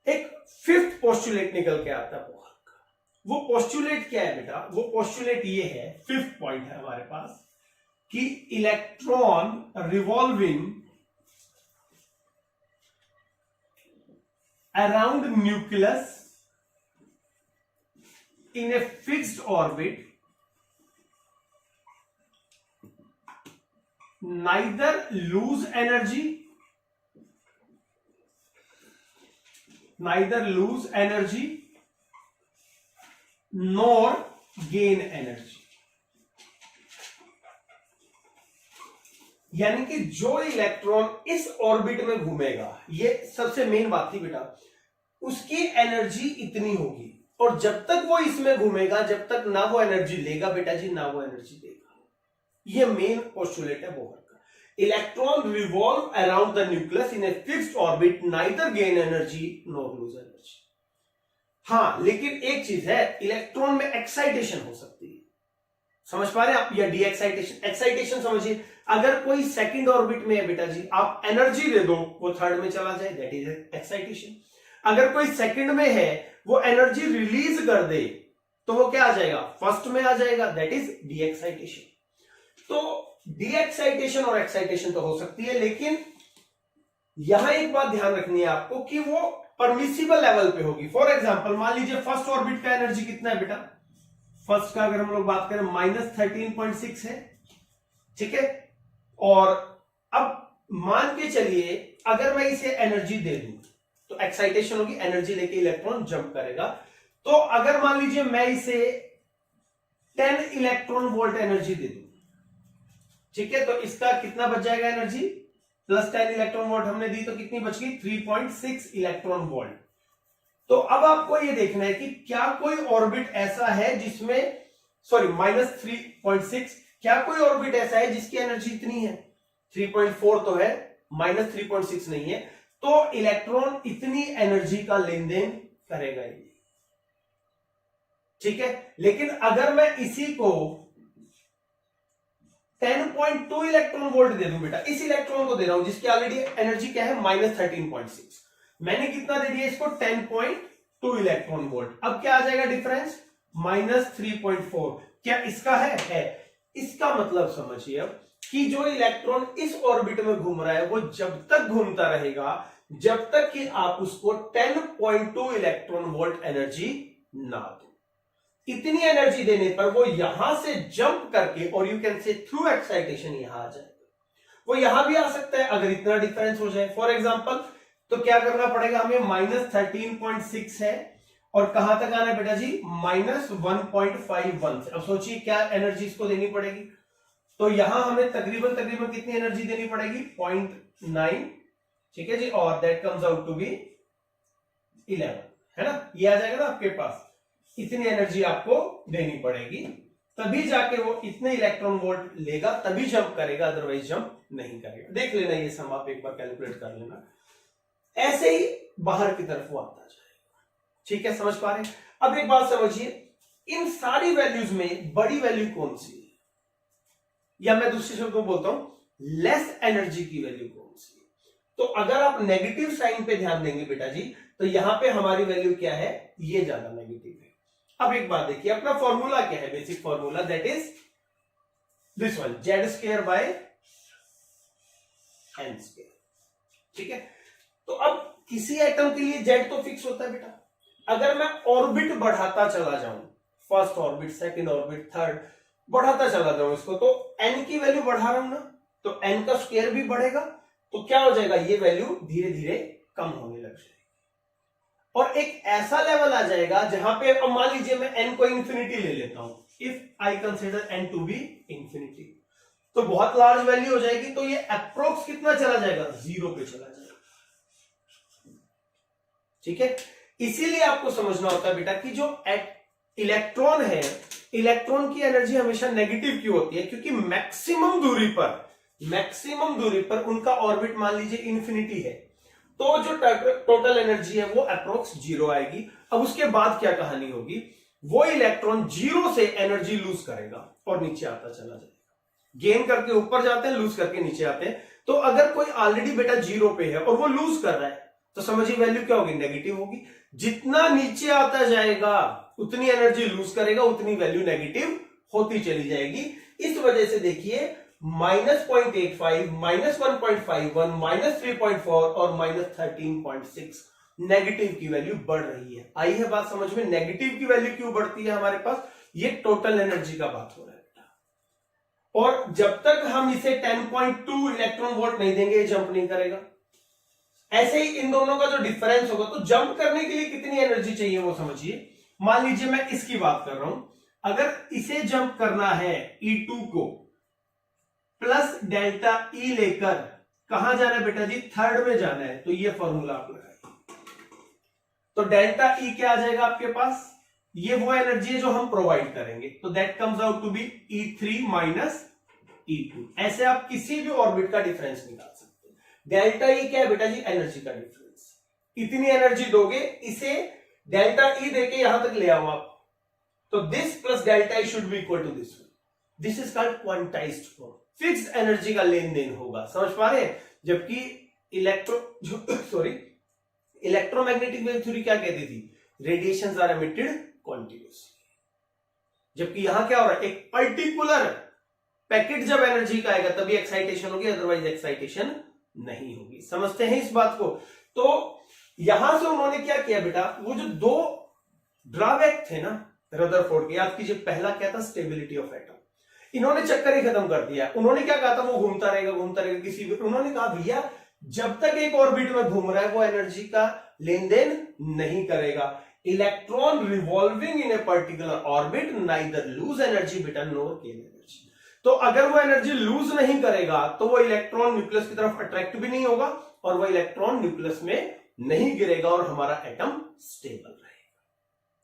एक फिफ्थ पोस्टुलेट निकल के आता है बोहर का। वो पोस्टुलेट क्या है बेटा, वो पोस्टुलेट ये है, फिफ्थ पॉइंट है हमारे पास कि electron revolving around nucleus in a fixed orbit neither lose energy nor gain energy। यानी कि जो इलेक्ट्रॉन इस ऑर्बिट में घूमेगा, ये सबसे मेन बात थी बेटा, उसकी एनर्जी इतनी होगी, और जब तक वो इसमें घूमेगा जब तक ना वो एनर्जी लेगा बेटा जी ना वो एनर्जी देगा। ये मेन पोस्टुलेट है बोहर का। Electron revolve around the nucleus in a fixed orbit neither gain energy nor lose energy. हां लेकिन एक चीज है, इलेक्ट्रॉन में एक्साइटेशन हो सकती है, समझ पा रहे हैं आप, या डी एक्साइटेशन। एक्साइटेशन समझिए, अगर कोई सेकंड ऑर्बिट में है बेटा जी, आप एनर्जी दे दो वो थर्ड में चला जाए, दैट इज एक्साइटेशन। अगर कोई सेकंड में है वो एनर्जी रिलीज कर दे तो वो क्या आ जाएगा, फर्स्ट में आ जाएगा, दैट इज डी एक्साइटेशन। तो डी एक्साइटेशन और एक्साइटेशन तो हो सकती है, लेकिन यहां एक बात ध्यान रखनी है आपको कि वो परमिसिबल लेवल पे होगी। फॉर एग्जांपल मान लीजिए फर्स्ट ऑर्बिट का एनर्जी कितना है बेटा, फर्स्ट का अगर हम लोग बात करें -13.6 है, ठीक है। और अब मान के चलिए अगर मैं इसे एनर्जी दे दूं तो एक्साइटेशन होगी, एनर्जी लेके इलेक्ट्रॉन जंप करेगा। तो अगर मान लीजिए मैं इसे 10 इलेक्ट्रॉन वोल्ट एनर्जी दे दूं, ठीक है, तो इसका कितना बच जाएगा एनर्जी, प्लस 10 इलेक्ट्रॉन वोल्ट हमने दी तो कितनी बच गई, 3.6 इलेक्ट्रॉन वोल्ट। तो अब आपको ये देखना है कि क्या कोई ऑर्बिट ऐसा है जिसमें, सॉरी -3.6, क्या कोई ऑर्बिट ऐसा है जिसकी एनर्जी इतनी है, 3.4 तो है, -3.6 नहीं है, तो इलेक्ट्रॉन इतनी एनर्जी का लेन देन करेगा ही, ठीक है। लेकिन अगर मैं इसी को 10.2 इलेक्ट्रॉन वोल्ट दे दूं बेटा, इस इलेक्ट्रॉन को दे रहा हूं जिसकी ऑलरेडी एनर्जी क्या है, -13.6, मैंने कितना दे दिया इसको, 10.2 इलेक्ट्रॉन वोल्ट। अब क्या आ जाएगा डिफरेंस, -3.4। क्या इसका है? इसका मतलब समझिए अब कि जो इलेक्ट्रॉन इस ऑर्बिट में घूम रहा है वो जब तक घूमता रहेगा जब तक कि आप उसको 10.2 इलेक्ट्रॉन वोल्ट एनर्जी ना दो। इतनी एनर्जी देने पर वो यहां से जंप करके, और यू कैन से थ्रू एक्साइटेशन, यहां आ जाएगा। वो यहां भी आ सकता है अगर इतना डिफरेंस हो जाए। फॉर एग्जांपल, तो क्या करना पड़ेगा हमें, -13.6 है और कहां तक आना है बेटा जी, -1.51 से। अब सोचिए क्या एनर्जी इसको देनी पड़ेगी, तो यहां हमें तकरीबन कितनी एनर्जी देनी पड़ेगी, 0.9, ठीक है जी, और that comes out to be 11, है ना, ये आ जाएगा ना आपके पास, इतनी एनर्जी आपको देनी पड़ेगी, तभी जाके वो इतने इलेक्ट्रॉन वोल्ट लेगा, तभी जंप करेगा, अदरवाइज जंप नहीं करेगा। देख लेना ये सम आप एक बार कैलकुलेट कर लेना, ऐसे ही बाहर की तरफ वो आता जाएगा, ठीक है, समझ पा रहे हैं। अब एक बात समझिए, इन सारी वैल्यूज में बड़ी वैल्यू कौन सी है, या मैं दूसरे शब्द में बोलता हूं, लेस एनर्जी की वैल्यू कौन सी है। तो अगर आप नेगेटिव साइन पे ध्यान देंगे बेटा जी, तो यहां पे हमारी वैल्यू क्या है, ये ज्यादा नेगेटिव है। अब एक बात देखिए, अपना फॉर्मूला क्या है, basic formula, that is this one, Z² by n², ठीक है। तो अब किसी एटम के लिए Z तो फिक्स होता है बेटा, अगर मैं ऑर्बिट बढ़ाता चला जाऊं, first orbit, second orbit, third, बढ़ाता चला जाऊं इसको, तो n की वैल्यू बढ़ा रहा हूं ना, तो n का स्क्वायर भी बढ़ेगा, तो क्या हो जाएगा, ये वैल्यू धीरे धीरे कम होने लग जाएगी, और एक ऐसा लेवल आ जाएगा जहां पे, अब मान लीजिए मैं n को इंफिनिटी ले लेता हूं, if I consider n to be infinity, तो बहुत लार्ज वैल्यू हो जाएगी, तो ये अप्रोक्स कितना चला जाएगा, 0 पे चला जाएगा, ठीक है। इसीलिए आपको समझना होता है बेटा कि जो इलेक्ट्रॉन है, इलेक्ट्रॉन की एनर्जी हमेशा नेगेटिव क्यों होती है, क्योंकि मैक्सिमम दूरी पर उनका ऑर्बिट मान लीजिए इंफिनिटी है, तो जो टोटल एनर्जी है वो अप्रोक्स 0 आएगी। अब उसके बाद क्या कहानी होगी, वो इलेक्ट्रॉन 0 से एनर्जी लूज करेगा और नीचे आता चला जाएगा, गेन करके ऊपर जाते हैं, लूज करके नीचे आते हैं। तो अगर कोई ऑलरेडी बेटा 0 पे है और वो लूज कर रहा है, तो समझिए वैल्यू क्या होगी, नेगेटिव होगी। जितना नीचे आता जाएगा उतनी एनर्जी लूज करेगा, उतनी वैल्यू नेगेटिव होती चली जाएगी। इस वजह से देखिए -0.85, -1.51, -3.4 और -13.6 नेगेटिव की वैल्यू बढ़ रही है। आई है बात समझ में, नेगेटिव की वैल्यू क्यों बढ़ती है हमारे पास, ये टोटल एनर्जी का बात हो रहा है। और जब तक हम इसे 10.2 इलेक्ट्रॉन वोल्ट नहीं देंगे, जंप नहीं करेगा। ऐसे ही इन दोनों का जो डिफरेंस होगा, तो जंप करने के लिए कितनी एनर्जी चाहिए वो समझिए। मान लीजिए मैं इसकी बात कर रहा हूं, अगर इसे जंप करना है E2 को प्लस डेल्टा E लेकर, कहां जाना है बेटा जी, थर्ड में जाना है, तो ये फॉर्मूला आप लगाइए। तो डेल्टा E क्या आ जाएगा आपके पास, ये वो एनर्जी है जो हम प्रोवाइड करेंगे, तो that comes out to be E3 minus E2। ऐसे आप किसी भी ऑर्बिट का डिफरेंस निकाल सकते हैं। डेल्टा E क्या है बेटा जी, एनर्जी का डिफरेंस। इतनी एनर्जी दोगे, इसे डेल्टा E देके यहां तक ले आओ आप, तो this plus delta E should be equal to this. This is called quantized form, fixed energy का लेन देन होगा, समझ पा रहे हैं। जबकि इलेक्ट्रोमैग्नेटिक वेव थ्योरी क्या कहती थी, रेडिएशंस आर एमिटेड कॉन्टिन्यूअसली। जबकि यहां क्या हो रहा है, एक पर्टिकुलर पैकेट जब एनर्जी का आएगा तभी एक्साइटेशन होगी, अदरवाइज एक्साइटेशन नहीं होगी। समझते हैं इस बात को। तो यहां से उन्होंने क्या किया बेटा, वो जो दो ड्रॉबैक थे ना रदरफोर्ड के, याद कीजिए, पहला क्या था, स्टेबिलिटी ऑफ एटम। इन्होंने चक्कर ही खत्म कर दिया। उन्होंने क्या कहा था, वो घूमता रहेगा किसी भी, उन्होंने कहा भैया जब तक एक ऑर्बिट में घूम रहा है वो एनर्जी का लेन देन नहीं करेगा। Electron revolving in a particular orbit neither lose energy बिटा नोर गेन एनर्जी। तो अगर वो एनर्जी लूज नहीं करेगा तो वो इलेक्ट्रॉन न्यूक्लियस की तरफ अट्रैक्ट भी नहीं होगा और वो इलेक्ट्रॉन न्यूक्लियस में नहीं गिरेगा और हमारा एटम स्टेबल रहेगा।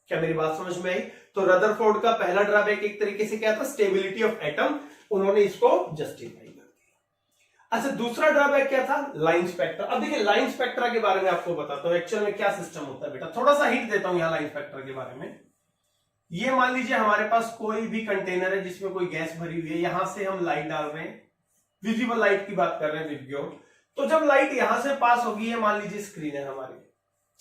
क्या मेरी बात समझ में आई? तो रदरफोर्ड का पहला ड्रॉबैक एक तरीके से क्या था, स्टेबिलिटी ऑफ एटम, उन्होंने इसको जस्टिफाई कर दिया। अच्छा, दूसरा ड्रॉबैक क्या था, लाइन स्पेक्ट्रा। अब देखिए लाइन स्पेक्ट्रा के बारे में आपको बताता हूं एक्चुअल में क्या सिस्टम होता है बेटा, थोड़ा सा हिंट देता हूं यहां लाइन स्पेक्ट्रा के बारे में। ये मान लीजिए हमारे पास कोई भी कंटेनर है जिसमें कोई गैस भरी हुई है, यहां से हम लाइट डाल रहे हैं, विजिबल लाइट की बात कर रहे हैं, विबग्योर। तो जब लाइट यहां से पास होगी, ये मान लीजिए स्क्रीन है हमारी,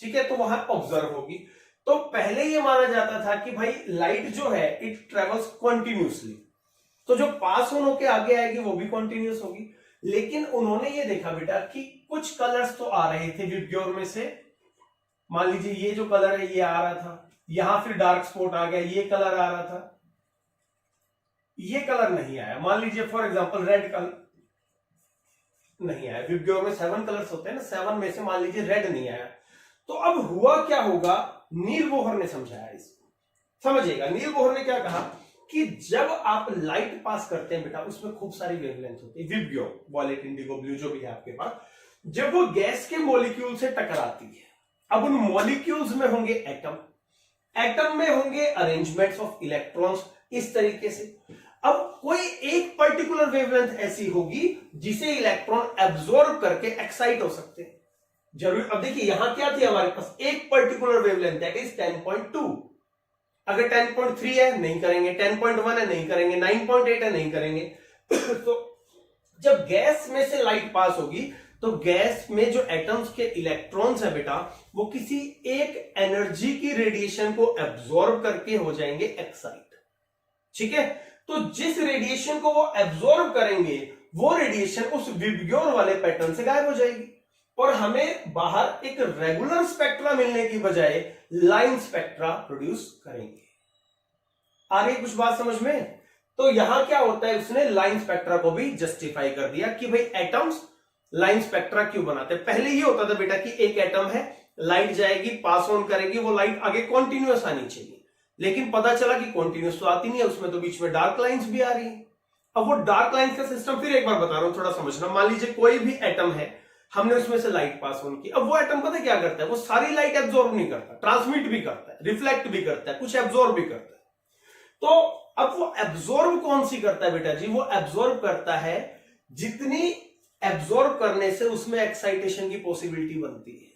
ठीक है, तो वहां ऑब्जर्व होगी। तो पहले ये माना जाता था कि भाई लाइट जो है इट ट्रेवल्स कॉन्टिन्यूसली, तो जो पास होने के आगे आएगी वो भी कॉन्टिन्यूस होगी। लेकिन उन्होंने ये देखा बेटा कि कुछ कलर्स तो आ रहे थे विबग्योर में से, मान लीजिए ये जो कलर है ये आ रहा था, यहां फिर डार्क स्पॉट आ गया, ये कलर आ रहा था, ये कलर नहीं आया। मान लीजिए फॉर एग्जांपल रेड कलर नहीं आया, विबग्योर में 7 कलर्स होते हैं ना, 7 में से मान लीजिए रेड नहीं आया। तो अब हुआ क्या होगा, नील बोहर ने समझाया इसको, समझिएगा। नील बोहर ने क्या कहा कि जब आप लाइट पास करते हैं बेटा उसमें खूब सारी वेवलेंथ होती है, विबग्योर, वॉयलेट, इंडिगो, ब्लू जो भी है आपके पास, जब वो गैस के मॉलिक्यूल से टकराती है, अब उन मॉलिक्यूल्स में होंगे एटम, एटम में होंगे अरेंजमेंट्स ऑफ इलेक्ट्रॉन्स, इस तरीके से। अब कोई एक पर्टिकुलर वेवलेंथ ऐसी होगी जिसे इलेक्ट्रॉन एब्जॉर्ब करके एक्साइट हो सकते हैं, जरूर। अब देखिए यहां क्या थी हमारे पास, एक पर्टिकुलर वेवलेंथ दैट इज 10.2, अगर 10.3 है नहीं करेंगे, 10.1 है नहीं करेंगे, 9.8 है नहीं करेंगे। तो जब गैस में से लाइट पास होगी तो गैस में जो एटम्स के इलेक्ट्रॉन्स है बेटा वो किसी एक एनर्जी की रेडिएशन को एब्जॉर्ब करके हो जाएंगे एक्साइट, ठीक है। तो जिस रेडिएशन को वो एब्जॉर्ब करेंगे वो रेडिएशन उस विबग्योर वाले पैटर्न से गायब हो जाएगी और हमें बाहर एक रेगुलर स्पेक्ट्रा मिलने की बजाय लाइन स्पेक्ट्रा प्रोड्यूस करेंगे। आ रही कुछ बात समझ में? तो यहां क्या होता है, उसने लाइन स्पेक्ट्रा को भी जस्टिफाई कर दिया कि भाई एटम्स लाइन स्पेक्ट्रा क्यों बनाते हैं। पहले ये होता था बेटा कि एक एटम है, लाइट जाएगी, पास ऑन करेगी, वो लाइट आगे कॉन्टिन्यूअस आनी चाहिए, लेकिन पता चला कि कॉन्टिन्यूअस तो आती नहीं है, उसमें तो बीच में डार्क लाइंस भी आ रही है। अब वो डार्क लाइंस का सिस्टम फिर एक बार बता रहा हूं, थोड़ा समझना। मान लीजिए कोई भी एटम है, हमने उसमें से लाइट पास ऑन की, अब वो एटम पता क्या करता है, वो सारी लाइट एब्जॉर्ब नहीं करता, ट्रांसमिट भी करता है, रिफ्लेक्ट भी करता है, कुछ एब्जॉर्ब भी करता है। तो अब वो एब्जॉर्ब कौन सी करता है बेटा जी, वो एब्जॉर्ब करता है जितनी एब्जॉर्ब करने से उसमें एक्साइटेशन की पॉसिबिलिटी बनती है।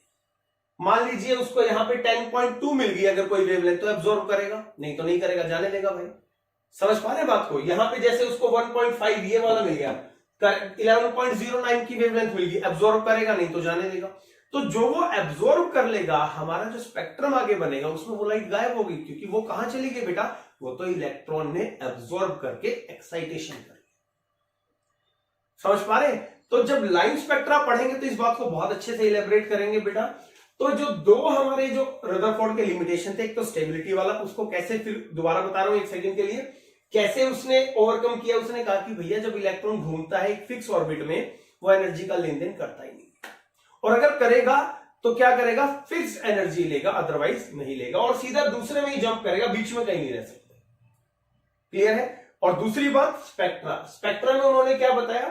मान लीजिए उसको यहां पे 10.2 मिल गई अगर कोई वेवलेंथ, तो एब्जॉर्ब करेगा, नहीं तो नहीं करेगा, जाने देगा भाई। समझ पा रहे बात को? यहां पे जैसे उसको 1.5 ये वाला मिल गया, 11.09 की वेवलेंथ मिल गई, एब्जॉर्ब करेगा, नहीं तो जाने देगा। तो जो वो एब्जॉर्ब कर लेगा, हमारा जो स्पेक्ट्रम आगे बनेगा उसमें वो लाइट गायब होगी, क्योंकि वो कहां चली गई बेटा, वो तो इलेक्ट्रॉन ने एब्जॉर्ब करके एक्साइटेशन कर लिया। समझ पा रहे? तो जब लाइन स्पेक्ट्रा पढ़ेंगे तो इस बात को बहुत अच्छे से इलेबोरेट करेंगे बेटा। तो जो दो हमारे जो रदरफोर्ड के लिमिटेशन थे, एक तो स्टेबिलिटी वाला, उसको कैसे, फिर दोबारा बता रहा हूं एक सेकंड के लिए, कैसे उसने ओवरकम किया। उसने कहा कि भैया जब इलेक्ट्रॉन घूमता है एक फिक्स ऑर्बिट में, वो एनर्जी का लेन देन करता ही नहीं, और अगर करेगा तो क्या करेगा, फिक्स एनर्जी लेगा, अदरवाइज नहीं लेगा, और सीधा दूसरे में ही जंप करेगा, बीच में कहीं नहीं रह सकता। क्लियर है? और दूसरी बात स्पेक्ट्रा, स्पेक्ट्रा में उन्होंने क्या बताया,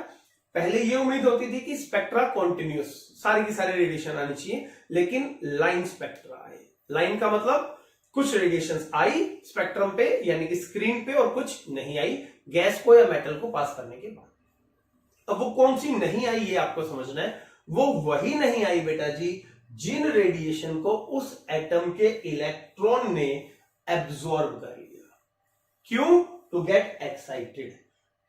पहले ये उम्मीद होती थी कि स्पेक्ट्रा कॉन्टिन्यूअस, सारी की सारी रेडिएशन आनी चाहिए, लेकिन लाइन स्पेक्ट्रा आए। लाइन का मतलब कुछ रेडिएशन आई स्पेक्ट्रम पे यानी कि स्क्रीन पे, और कुछ नहीं आई गैस को या मेटल को पास करने के बाद। अब वो कौन सी नहीं आई ये आपको समझना है। वो वही नहीं आई बेटा जी जिन रेडिएशन को उस एटम के इलेक्ट्रॉन ने एब्जॉर्ब कर लिया। क्यों? To get excited.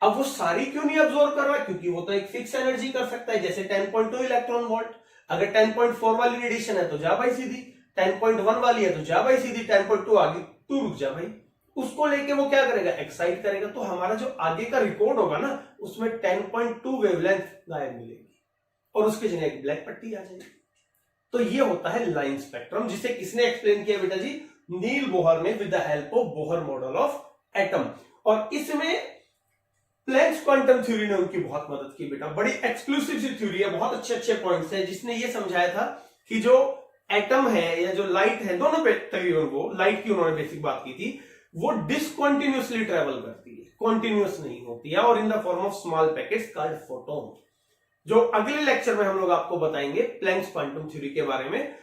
अब वो सारी क्यों नहीं एब्जॉर्ब कर रहा, क्योंकि वो तो एक फिक्स एनर्जी कर सकता है, जैसे 10.2 इलेक्ट्रॉन वोल्ट। अगर 10.4 वाली रेडिएशन है तो जा भाई सीधी, 10.1 वाली है तो जा भाई सीधी, 10.2 आगे तू रुक जा भाई। उसको लेके वो क्या करेगा, एक्साइट करेगा। तो हमारा जो आगे का रिकॉर्ड होगा ना, उसमें 10.2 वेवलेंथ गायब मिलेगी और उसके जगह एक ब्लैक पट्टी आ जाएगी। तो ये होता है लाइन स्पेक्ट्रम, जिसे किसने एक्सप्लेन किया बेटा जी, नील बोहर ने, with the help of Bohr model of atom. और इसमें प्लैंक्स क्वांटम थ्योरी ने उनकी बहुत मदद की बेटा, बड़ी एक्सक्लूसिव सी थ्योरी है, बहुत अच्छे अच्छे पॉइंट्स है, जिसने ये समझाया था कि जो एटम है या जो लाइट है, दोनों पे तकरीबन वो लाइट की उन्होंने बेसिक बात की थी, वो डिसकंटिन्यूअसली ट्रेवल करती है, कॉन्टिन्यूअस नहीं होती है, और in the form of small packets called photon, जो अगले लेक्चर में हम लोग आपको बताएंगे प्लैंक्स क्वांटम थ्योरी के बारे में।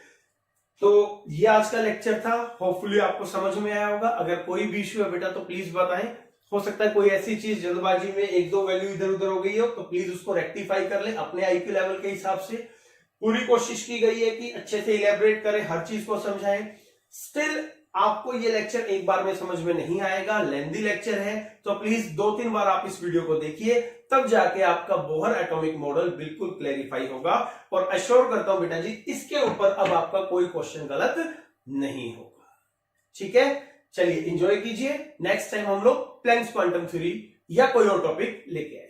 तो ये आज का लेक्चर था, होपफुली आपको समझ में आया होगा। अगर कोई भी इश्यू है बेटा तो प्लीज बताएं, हो सकता है कोई ऐसी चीज जल्दबाजी में एक दो वैल्यू इधर उधर हो गई हो, तो प्लीज उसको रेक्टिफाई कर ले अपने आईक्यू लेवल के हिसाब से। पूरी कोशिश की गई है कि अच्छे से इलेबोरेट करें, हर चीज को समझाएं। स्टिल आपको ये लेक्चर एक बार में समझ में नहीं आएगा, लेंथी लेक्चर है, तो प्लीज 2-3 बार आप इस वीडियो को देखिए, तब जाके आपका बोहर एटॉमिक मॉडल बिल्कुल क्लैरिफाई होगा। और अश्योर करता हूं बेटा जी, इसके ऊपर अब आपका कोई क्वेश्चन गलत नहीं होगा। ठीक है, चलिए एंजॉय कीजिए। नेक्स्ट टाइम हम लोग प्लैंक्स क्वांटम थ्योरी या कोई और टॉपिक लेके आए।